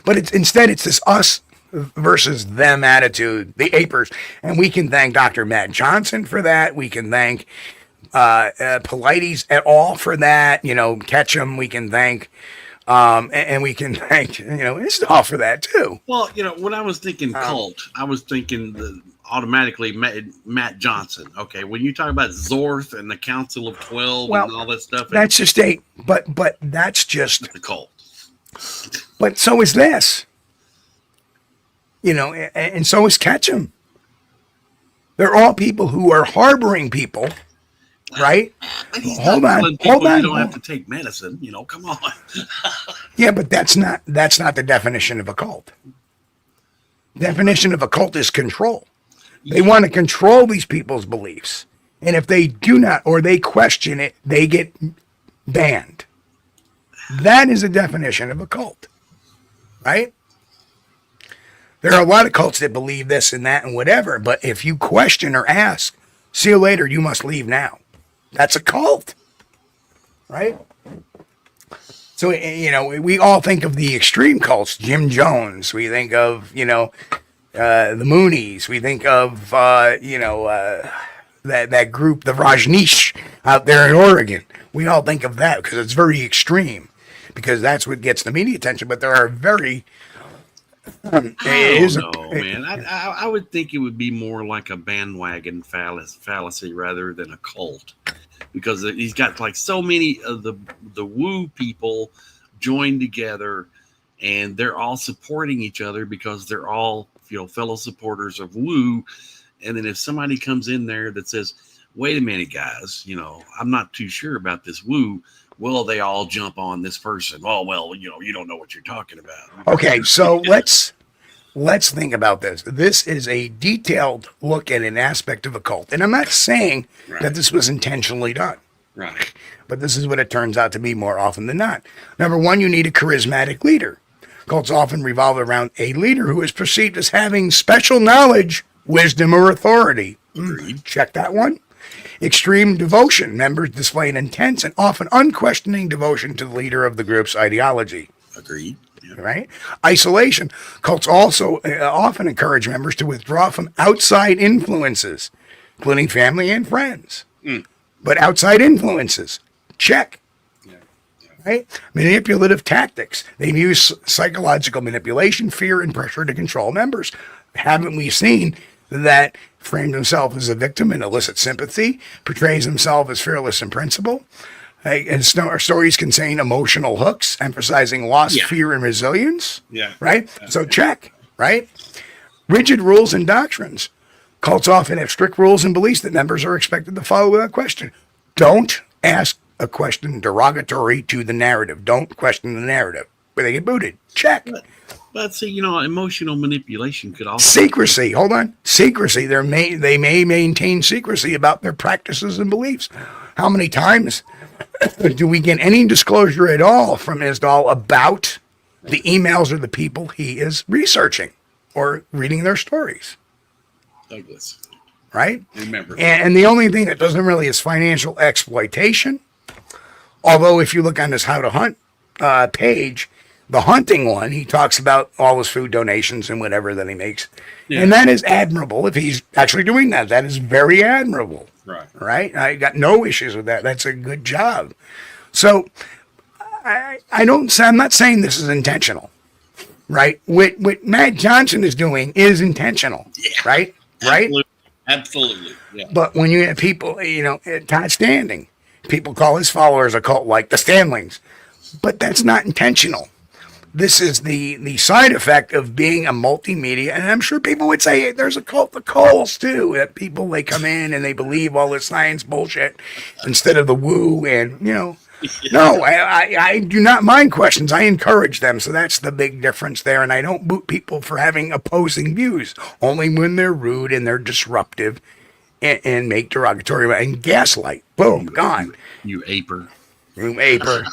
But instead it's this us versus them attitude, the apers, and we can thank Dr. Matt Johnson for that. We can thank Polites et al. For that. Ketchum. We can thank. And we can thank, Isdahl for that too. Well, when I was thinking cult, I was thinking automatically Matt Johnson. Okay, when you talk about Zorth and the Council of 12 and all that stuff, that's just but that's just the cult. But so is this, and so is Ketchum. They're all people who are harboring people. Right? Hold on. You don't have to take medicine. Come on. Yeah, but that's not the definition of a cult. Definition of a cult is control. They want to control these people's beliefs, and if they do not or they question it, they get banned. That is a definition of a cult, right? There are a lot of cults that believe this and that and whatever, but if you question or ask, see you later. You must leave now. That's a cult, right? So, we all think of the extreme cults, Jim Jones. We think of, the Moonies. We think of, that group, the Rajneesh out there in Oregon. We all think of that because it's very extreme, because that's what gets the media attention. But there are very... man. I would think it would be more like a bandwagon fallacy rather than a cult, because he's got like so many of the woo people joined together, and they're all supporting each other because they're all fellow supporters of woo. And then if somebody comes in there that says, "Wait a minute, guys, I'm not too sure about this woo," well, they all jump on this person. Oh, well, you don't know what you're talking about. Okay, so let's think about this. This is a detailed look at an aspect of a cult. And I'm not saying that this was intentionally done. Right. But this is what it turns out to be more often than not. Number one, you need a charismatic leader. Cults often revolve around a leader who is perceived as having special knowledge, wisdom, or authority. Check that one. Extreme devotion. Members display an intense and often unquestioning devotion to the leader of the group's ideology. Agreed. Yeah. Right? Isolation. Cults also often encourage members to withdraw from outside influences, including family and friends. But outside influences, check. Right? Manipulative tactics. They use psychological manipulation, fear, and pressure to control members. Haven't we seen that framed himself as a victim and elicits sympathy, portrays himself as fearless in principle? And stories contain emotional hooks, emphasizing loss, fear, and resilience. Yeah. Right? So check. Right? Rigid rules and doctrines. Cults often have strict rules and beliefs that members are expected to follow without question. Don't ask a question derogatory to the narrative. Don't question the narrative, where they get booted. Check. But see, emotional manipulation could also... Secrecy. Hold on. Secrecy. They may maintain secrecy about their practices and beliefs. How many times do we get any disclosure at all from Isdahl about the emails or the people he is researching or reading their stories? Douglas. Right? Remember. And the only thing that doesn't really is financial exploitation. Although if you look on his How to Hunt page, the hunting one, he talks about all his food donations and whatever that he makes. Yeah. And that is admirable if he's actually doing that. That is very admirable. Right? I got no issues with that. That's a good job. So I'm not saying this is intentional. Right? What Matt Johnson is doing is intentional. Yeah. Right? Absolutely. Right? Absolutely. Yeah. But when you have people, Todd Standing, people call his followers a cult like the Stanlings. But that's not intentional. This is the side effect of being a multimedia. And I'm sure people would say, hey, there's a cult, the Kulls, too. That people, they come in and they believe all this science bullshit instead of the woo. And, no, I do not mind questions. I encourage them. So that's the big difference there. And I don't boot people for having opposing views, only when they're rude and they're disruptive and make derogatory and gaslight. Boom, gone. You aper. You aper.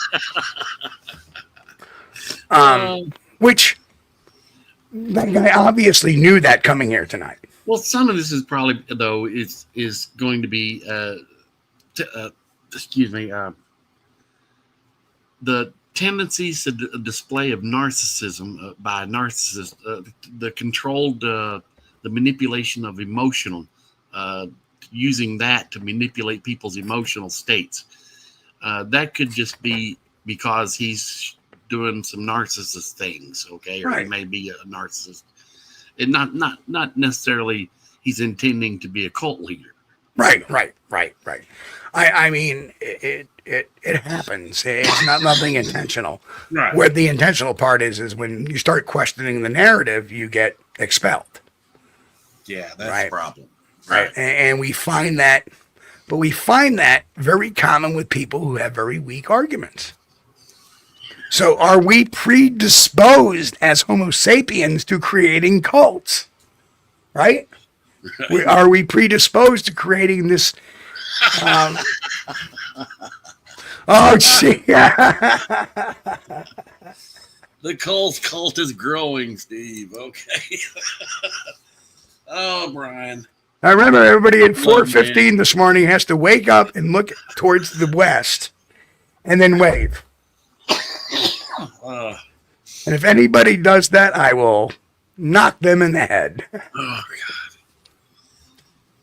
Which that guy obviously knew that coming here tonight. Well, some of this is probably though is going to be excuse me, the tendencies to display of narcissism by narcissists, the controlled, the manipulation of emotional, using that to manipulate people's emotional states. That could just be because he's doing some narcissist things, okay, or he may be a narcissist, and not necessarily he's intending to be a cult leader. Right. I mean, it happens. It's nothing intentional. Right. Where the intentional part is when you start questioning the narrative, you get expelled. Yeah, that's Right. the problem. Right. And we find that, but we find that very common with people who have very weak arguments. So are we predisposed as Homo sapiens to creating cults? Right? Are we predisposed to creating this? Oh, gee. The cult is growing, Steve. Okay. Oh, Brian. I remember everybody at 4:15 this morning has to wake up and look towards the west and then wave. And if anybody does that, I will knock them in the head. Oh, God.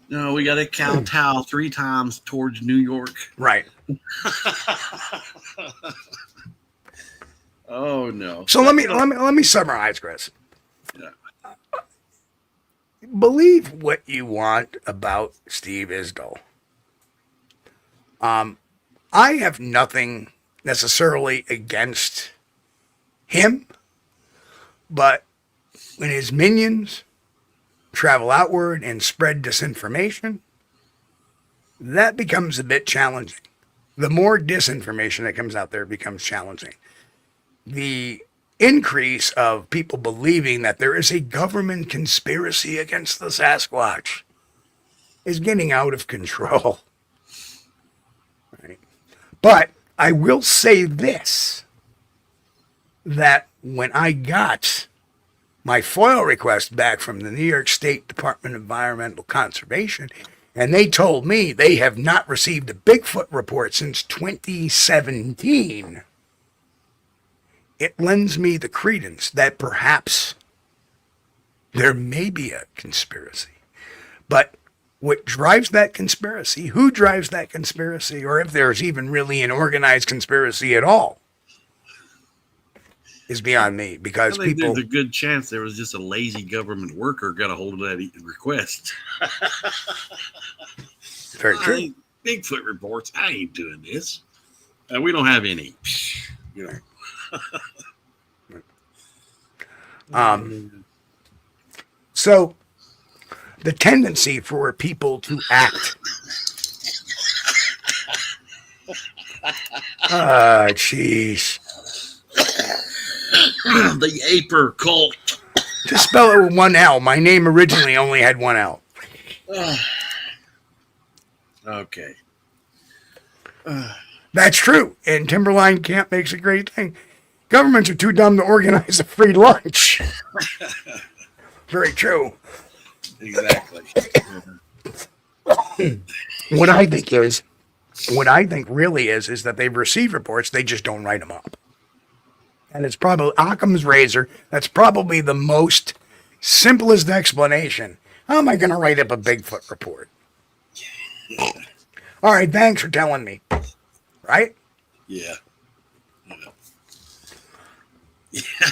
No, we got to kowtow 3 times towards New York. Right. Oh, no. So let me summarize, Chris. Yeah. Believe what you want about Steve Isdahl. I have nothing necessarily against him, but when his minions travel outward and spread disinformation, that becomes a bit challenging. The more disinformation that comes out there becomes challenging. The increase of people believing that there is a government conspiracy against the Sasquatch is getting out of control. Right? But I will say this, that when I got my FOIL request back from the New York State Department of Environmental Conservation, and they told me they have not received a Bigfoot report since 2017, it lends me the credence that perhaps there may be a conspiracy. But what drives that conspiracy, who drives that conspiracy, or if there's even really an organized conspiracy at all, is beyond me, because I think people... there's a good chance there was just a lazy government worker got a hold of that request. Very true. Bigfoot reports. I ain't doing this. We don't have any. You know. So the tendency for people to act. Jeez. The Aper cult. Just spell it with one L. My name originally only had one L. Okay. That's true. And Timberline Camp makes a great thing. Governments are too dumb to organize a free lunch. Very true. Exactly. What I think really is that they've received reports, they just don't write them up. And it's probably Occam's razor. That's probably the most simplest explanation. How am I going to write up a Bigfoot report? All right, thanks for telling me. Right? Yeah.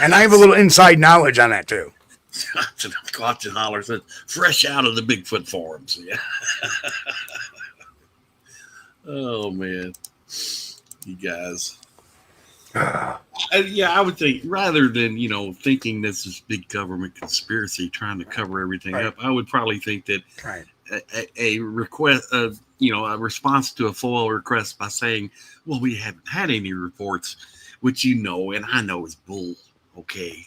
And I have a little inside knowledge on that too. Squatch and Holler said, fresh out of the Bigfoot forums. Yeah. Oh, man. You guys. Yeah, I would think rather than, thinking this is big government conspiracy trying to cover everything up, I would probably think that a request, a response to a FOIL request by saying, well, we haven't had any reports, which and I know is bull, okay,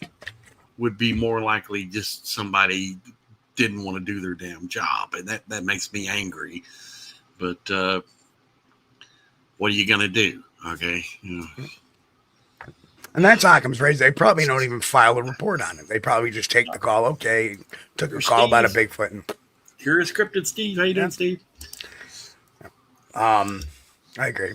would be more likely just somebody didn't want to do their damn job. And that makes me angry. But what are you going to do? Okay. And that's Occam's razor. They probably don't even file a report on it. They probably just take the call. Okay, took a call about a Bigfoot. And, Here is Cryptid Steve. How you doing, Steve? I agree.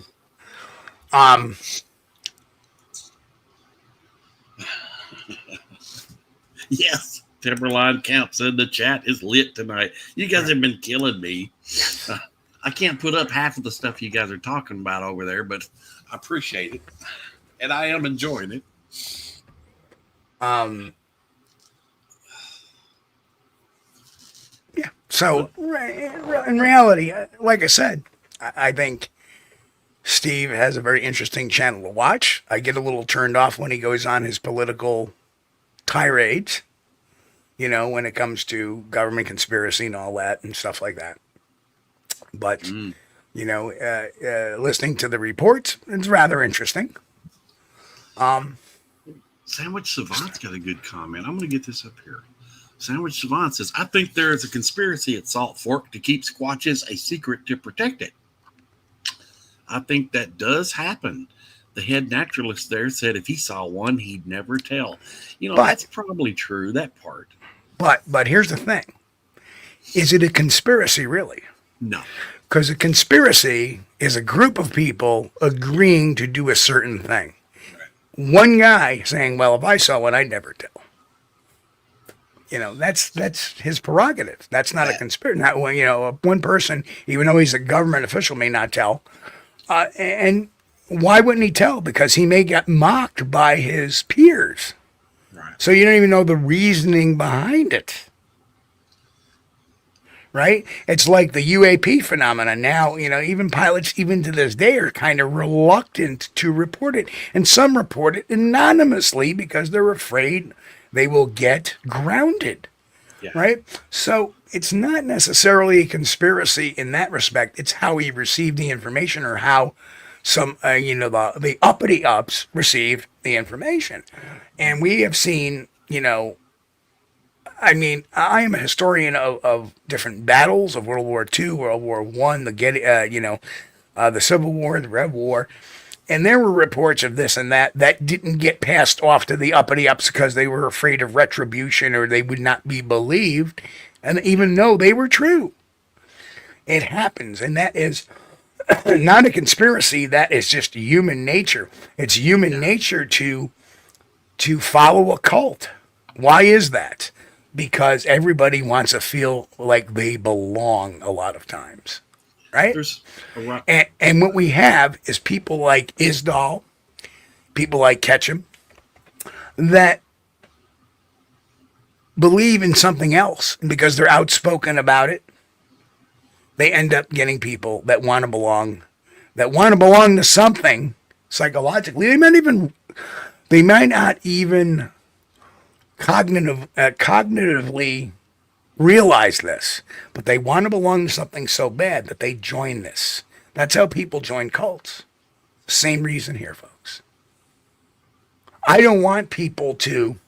Yes. Timberline Camp said the chat is lit tonight. You guys have been killing me. I can't put up half of the stuff you guys are talking about over there, but I appreciate it. And I am enjoying it. Yeah. So in reality, like I said, I think Steve has a very interesting channel to watch. I get a little turned off when he goes on his political tirades, you know, when it comes to government conspiracy and all that and stuff like that. But, you know, listening to the reports, it's rather interesting. Sandwich Savant's got a good comment. I'm going to get this up here. Sandwich Savant says, I think there is a conspiracy at Salt Fork to keep Squatches a secret to protect it. I think that does happen. The head naturalist there said if he saw one, he'd never tell. You know, that's probably true, that part. But here's the thing. Is it a conspiracy, really? No. Because a conspiracy is a group of people agreeing to do a certain thing. One guy saying, well, if I saw one, I'd never tell. You know, that's his prerogative. That's not a conspiracy. Not when, you know, one person, even though he's a government official, may not tell. And why wouldn't he tell? Because he may get mocked by his peers. Right. So you don't even know the reasoning behind it. Right? It's like the UAP phenomenon. Now, you know, even pilots, even to this day, are kind of reluctant to report it. And some report it anonymously because they're afraid they will get grounded. Yeah. Right? So it's not necessarily a conspiracy in that respect. It's how he received the information or how some, you know, the uppity ups received the information. And we have seen, you know, I mean, I am a historian of different battles of World War II, World War I, the Civil War, the Red War. And there were reports of this and that didn't get passed off to the uppity ups because they were afraid of retribution or they would not be believed. And even though they were true, it happens. And that is not a conspiracy. That is just human nature. It's human nature to follow a cult. Why is that? Because everybody wants to feel like they belong a lot of times, right? And what we have is people like Isdahl, people like Ketchum, that believe in something else. And because they're outspoken about it, they end up getting people that want to belong to something psychologically. They might not even cognitively realize this, but they want to belong to something so bad that they join this. That's how people join cults. Same reason here, folks. I don't want people to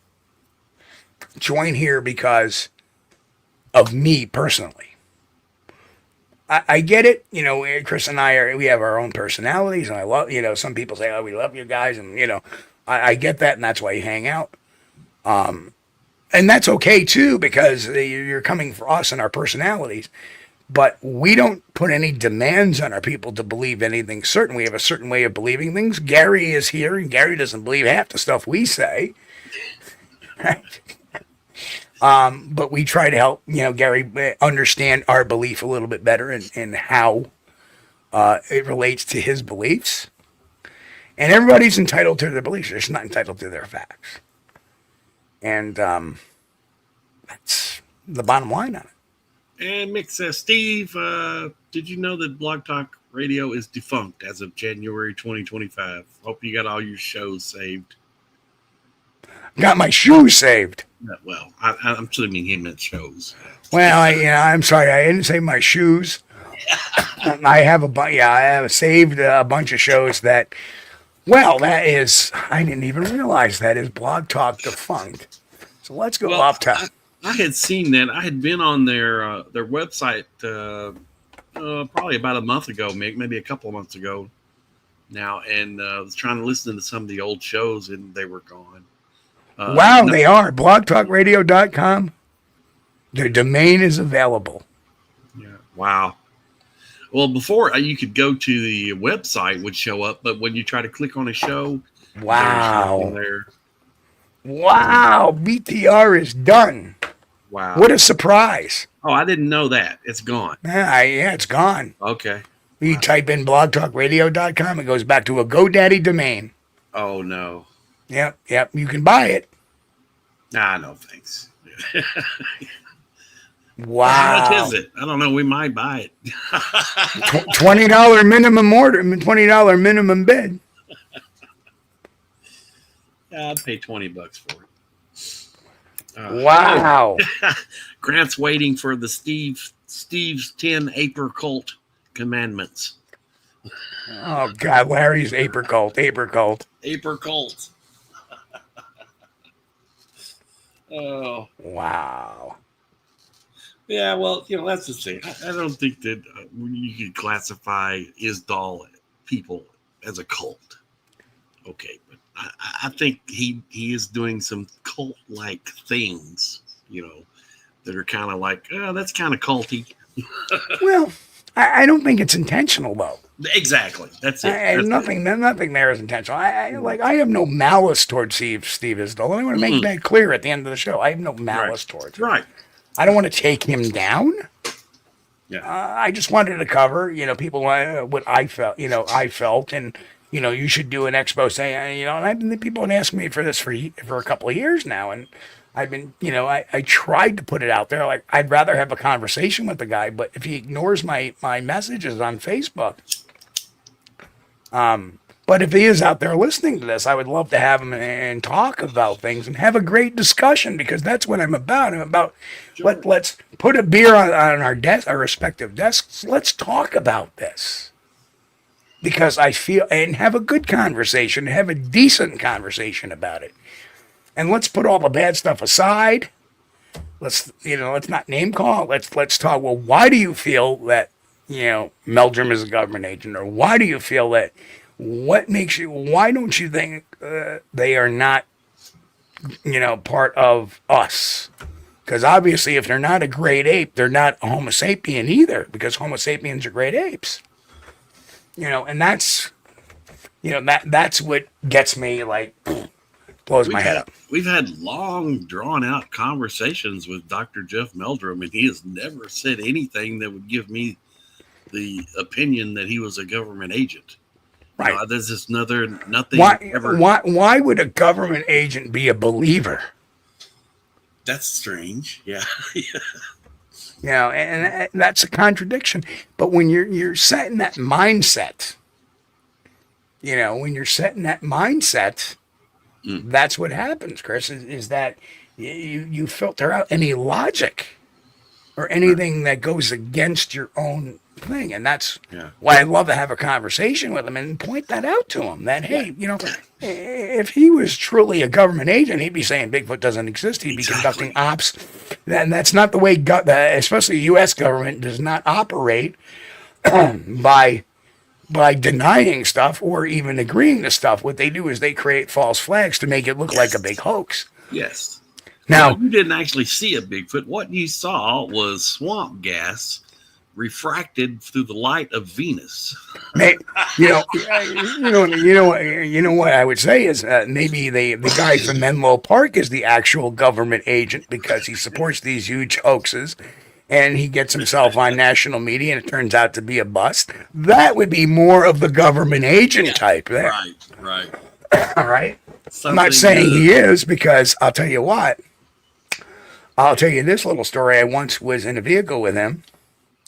join here because of me personally. I get it. You know, Chris and we have our own personalities, and I love, you know, some people say, oh, we love you guys, and, you know, I get that, and that's why you hang out. And that's okay too, because you're coming for us and our personalities, but we don't put any demands on our people to believe anything certain. We have a certain way of believing things. Gary is here and Gary doesn't believe half the stuff we say. But we try to help, you know, Gary understand our belief a little bit better and how, it relates to his beliefs. And everybody's entitled to their beliefs. They're just not entitled to their facts. And that's the bottom line on it. And Mick says, Steve, did you know that Blog Talk Radio is defunct as of January 2025? Hope you got all your shows saved. Got my shoes saved. Well, I'm assuming he meant shows. Well, I'm sorry, I didn't say my shoes. I have saved a bunch of shows that. Well, that is, I didn't even realize that is Blog Talk defunct. So let's go off top. I had seen that. I had been on their website probably about a month ago, maybe a couple of months ago. now, and I was trying to listen to some of the old shows, and they were gone. Wow, they are. blogtalkradio.com. Their domain is available. Yeah. Wow. Well, before you could go to the website would show up, but when you try to click on a show, wow, there's nothing there. Wow, BTR is done. Wow. What a surprise. Oh, I didn't know that. It's gone. Yeah, it's gone. Okay. You type in blogtalkradio.com, it goes back to a GoDaddy domain. Oh, no. Yep. You can buy it. Nah, no thanks. Wow. How much is it? I don't know. We might buy it. $20 minimum order, $20 minimum bid. Yeah, I'd pay $20 for it. Wow. Grant's waiting for the Steve's 10 Aper Cult commandments. Oh God, Larry's Aper Cult. Aper Cult. Oh. Wow. Yeah, well, that's the thing. I don't think that you could classify Isdahl people as a cult. Okay, but I think he is doing some cult-like things, that are kind of like, that's kind of culty. Well, I don't think it's intentional, though. Exactly. That's it. Nothing there is intentional. I have no malice towards Steve Isdahl. I want to make that clear at the end of the show. I have no malice towards him. Right. I don't want to take him down. Yeah. I just wanted to cover, people, what I felt, and you should do an expose. And people have been asking me for this for a couple of years now, and I've been, I tried to put it out there. Like, I'd rather have a conversation with the guy, but if he ignores my messages on Facebook, but if he is out there listening to this, I would love to have him and talk about things and have a great discussion, because that's what I'm about. I'm about, let's put a beer on our desk, our respective desks. Let's talk about this, because I feel, and have a good conversation, have a decent conversation about it. And let's put all the bad stuff aside. Let's not name call. Let's talk. Well, why do you feel that, Meldrum is a government agent? Or why do you feel that, why don't you think they are not, part of us? Because obviously if they're not a great ape, they're not a Homo sapien either, because Homo sapiens are great apes. And that's, that's what gets me, like, blows my head up. We've had long, drawn-out conversations with Dr. Jeff Meldrum, and he has never said anything that would give me the opinion that he was a government agent. Right. There's just nothing ever. Why would a government agent be a believer? That's strange. Yeah. And that's a contradiction. But when you're set in that mindset, that's what happens, Chris, is that you filter out any logic or anything that goes against your own thing. And that's why I'd love to have a conversation with him and point that out to him, that, hey, if he was truly a government agent, he'd be saying Bigfoot doesn't exist. He'd be conducting ops. And that's not the way, especially the U.S. government does not operate by denying stuff or even agreeing to stuff. What they do is they create false flags to make it look like a big hoax. Yes. Now, you didn't actually see a Bigfoot. What you saw was swamp gas refracted through the light of Venus. You know what I would say is maybe the guy from Menlo Park is the actual government agent, because he supports these huge hoaxes. And he gets himself on national media, and it turns out to be a bust. That would be more of the government agent type there. Right. All right. I'm not saying he is, because I'll tell you what. I'll tell you this little story. I once was in a vehicle with him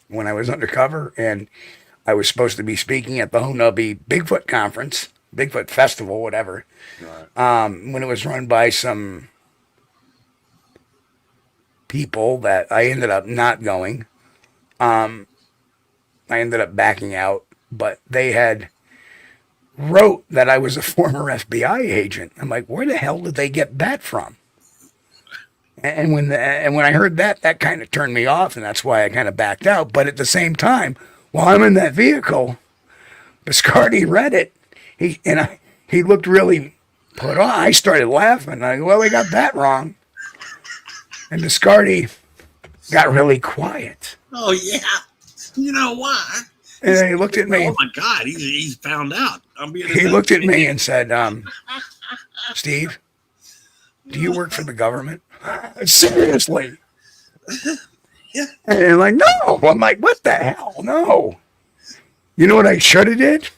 when I was undercover, and I was supposed to be speaking at the Honabi Bigfoot conference, Bigfoot festival, whatever. Right. When it was run by some people that I ended up not going. I ended up backing out, but they had wrote that I was a former FBI agent. I'm like, where the hell did they get that from? And when I heard that kind of turned me off, and that's why I kind of backed out. But at the same time, while I'm in that vehicle, Biscardi read it, He looked really put on. I started laughing. I go, well, they got that wrong. And Discardi got really quiet. Oh yeah, you know why? And then he looked at me. Oh my God, he's found out. He looked at me and said, Steve, do you work for the government? Seriously? Yeah. And I'm like, no. I'm like, what the hell? No. You know what I should have did?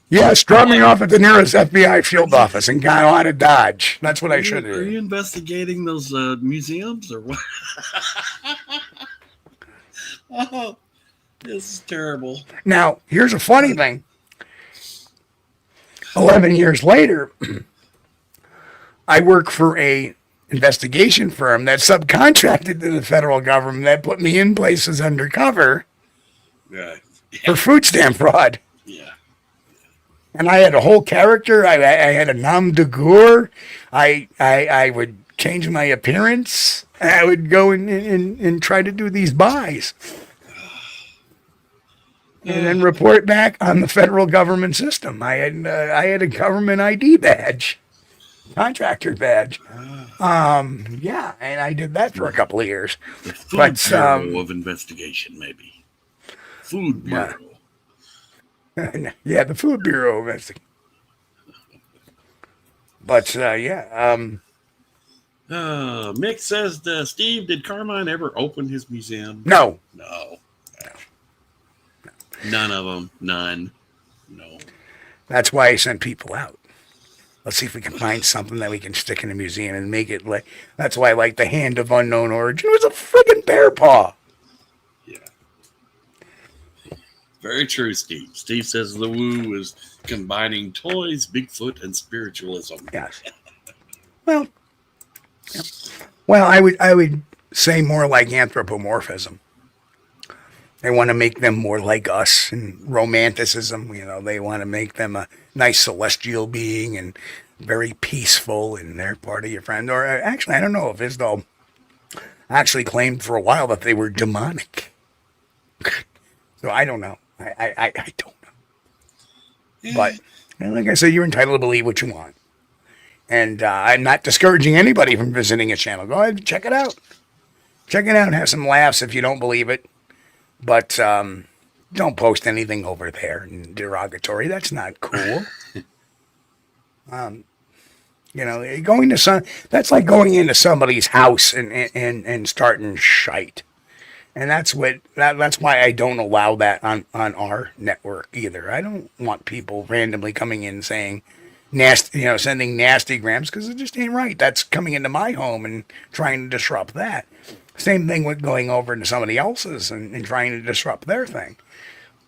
Yes, drop me off at the nearest FBI field office and got out of Dodge. That's what I should have Are you did. investigating those museums or what? Oh, this is terrible. Now, here's a funny thing. 11 years later, I work for a investigation firm that subcontracted to the federal government that put me in places undercover Yeah. for food stamp fraud. Yeah. And I had a whole character. I had a nom de guerre. I would change my appearance. I would go and try to do these buys. And then report back on the federal government system. I had a government ID badge, contractor badge. Yeah, and I did that for a couple of years. The Food Bureau of Investigation, maybe. Food Bureau. Yeah, the Food Bureau of Investigation. But yeah. Mick says, Steve, did Carmine ever open his museum? No. No. None of them. None. No. That's why I sent people out. Let's see if we can find something that we can stick in a museum and make it like. That's why I like the Hand of Unknown Origin. It was a friggin' bear paw. Yeah. Very true, Steve. Steve says the woo is combining toys, Bigfoot, and spiritualism. Yes. Well. Yeah. Well, I would say more like anthropomorphism. They want to make them more like us, and romanticism. You know, they want to make them a nice celestial being and very peaceful, and they're part of your friend. Or actually, I don't know if Isdahl actually claimed for a while that they were demonic. So I don't know. I don't know. But like I said, you're entitled to believe what you want. And I'm not discouraging anybody from visiting his channel. Go ahead and check it out. Check it out and have some laughs if you don't believe it. But don't post anything over there in derogatory. That's not cool. You know, going to that's like going into somebody's house and starting shite. And that's why I don't allow that on our network either. I don't want people randomly coming in saying nasty, you know, sending nasty grams, because it just ain't right. That's coming into my home and trying to disrupt that. Same thing with going over into somebody else's and trying to disrupt their thing.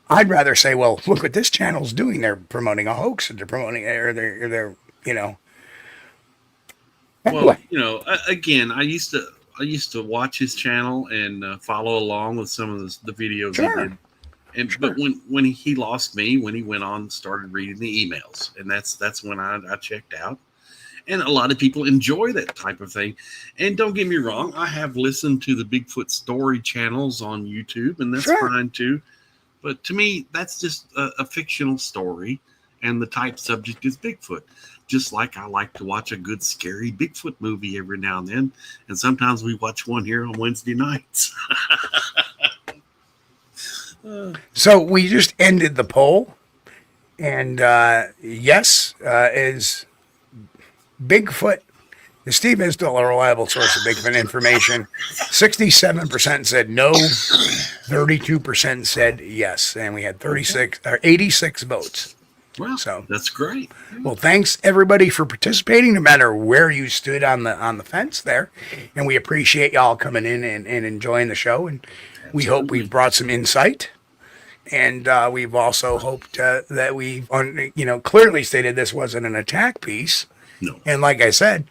I'd rather say, well, look what this channel's doing. They're promoting a hoax, or they're you know. Well, you know, again, I used to watch his channel and follow along with some of the videos he did. And but when he lost me, when he went on and started reading the emails, and that's when I checked out. And a lot of people enjoy that type of thing. And don't get me wrong, I have listened to the Bigfoot story channels on YouTube, and that's fine too. But to me, that's just a fictional story, and the type subject is Bigfoot. Just like I like to watch a good scary Bigfoot movie every now and then, and sometimes we watch one here on Wednesday nights. So we just ended the poll, and yes, is Bigfoot, is Steve Isdahl a reliable source of Bigfoot information? 67% said no, 32% said yes, and we had 86 votes. Well, so that's great. Well, thanks everybody for participating, no matter where you stood on the fence there, and we appreciate y'all coming in and enjoying the show, and we hope we've brought some insight. And we've also hoped that we've, clearly stated this wasn't an attack piece. No. And like I said,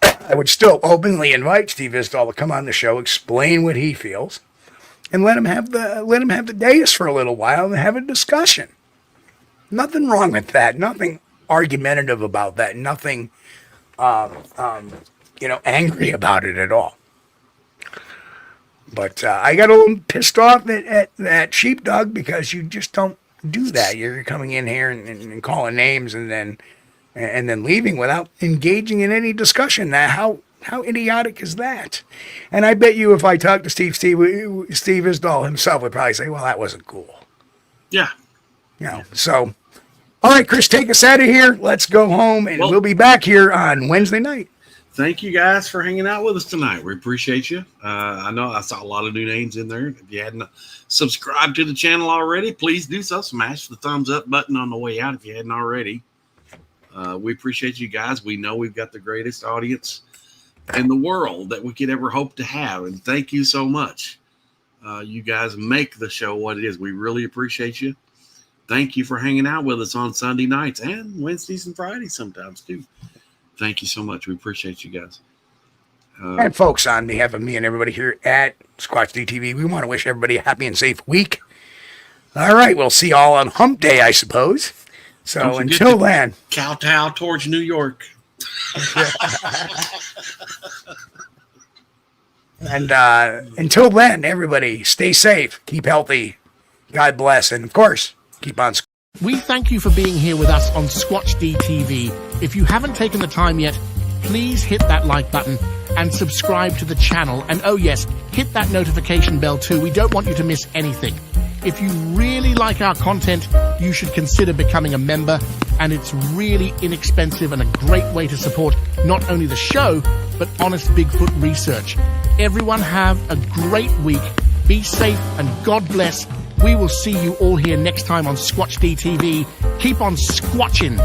I would still openly invite Steve Isdahl to come on the show, explain what he feels, and let him have the dais for a little while and have a discussion. Nothing wrong with that. Nothing argumentative about that. Nothing, angry about it at all. But I got a little pissed off at Sheepdog because you just don't do that. You're coming in here and calling names and then leaving without engaging in any discussion. Now, how idiotic is that? And I bet you if I talked to Steve Isdahl himself would probably say, well, that wasn't cool. Yeah. You know, so, all right, Chris, take us out of here. Let's go home, and we'll be back here on Wednesday night. Thank you guys for hanging out with us tonight. We appreciate you. I know I saw a lot of new names in there. If you hadn't subscribed to the channel already, please do so. Smash the thumbs up button on the way out if you hadn't already. We appreciate you guys. We know we've got the greatest audience in the world that we could ever hope to have. And thank you so much. You guys make the show what it is. We really appreciate you. Thank you for hanging out with us on Sunday nights and Wednesdays and Fridays sometimes too. Thank you so much. We appreciate you guys. And folks, on behalf of me and everybody here at Squatch-D TV, we want to wish everybody a happy and safe week. All right, we'll see you all on Hump Day, I suppose. So until then, kowtow towards New York. And until then, everybody stay safe, keep healthy, God bless, and of course, keep on. We thank you for being here with us on Squatch-D TV. If you haven't taken the time yet, please hit that like button and subscribe to the channel. And oh yes, hit that notification bell too. We don't want you to miss anything. If you really like our content, you should consider becoming a member, and it's really inexpensive and a great way to support not only the show, but honest Bigfoot research. Everyone have a great week. Be safe and God bless. We will see you all here next time on Squatch-D TV. Keep on squatching.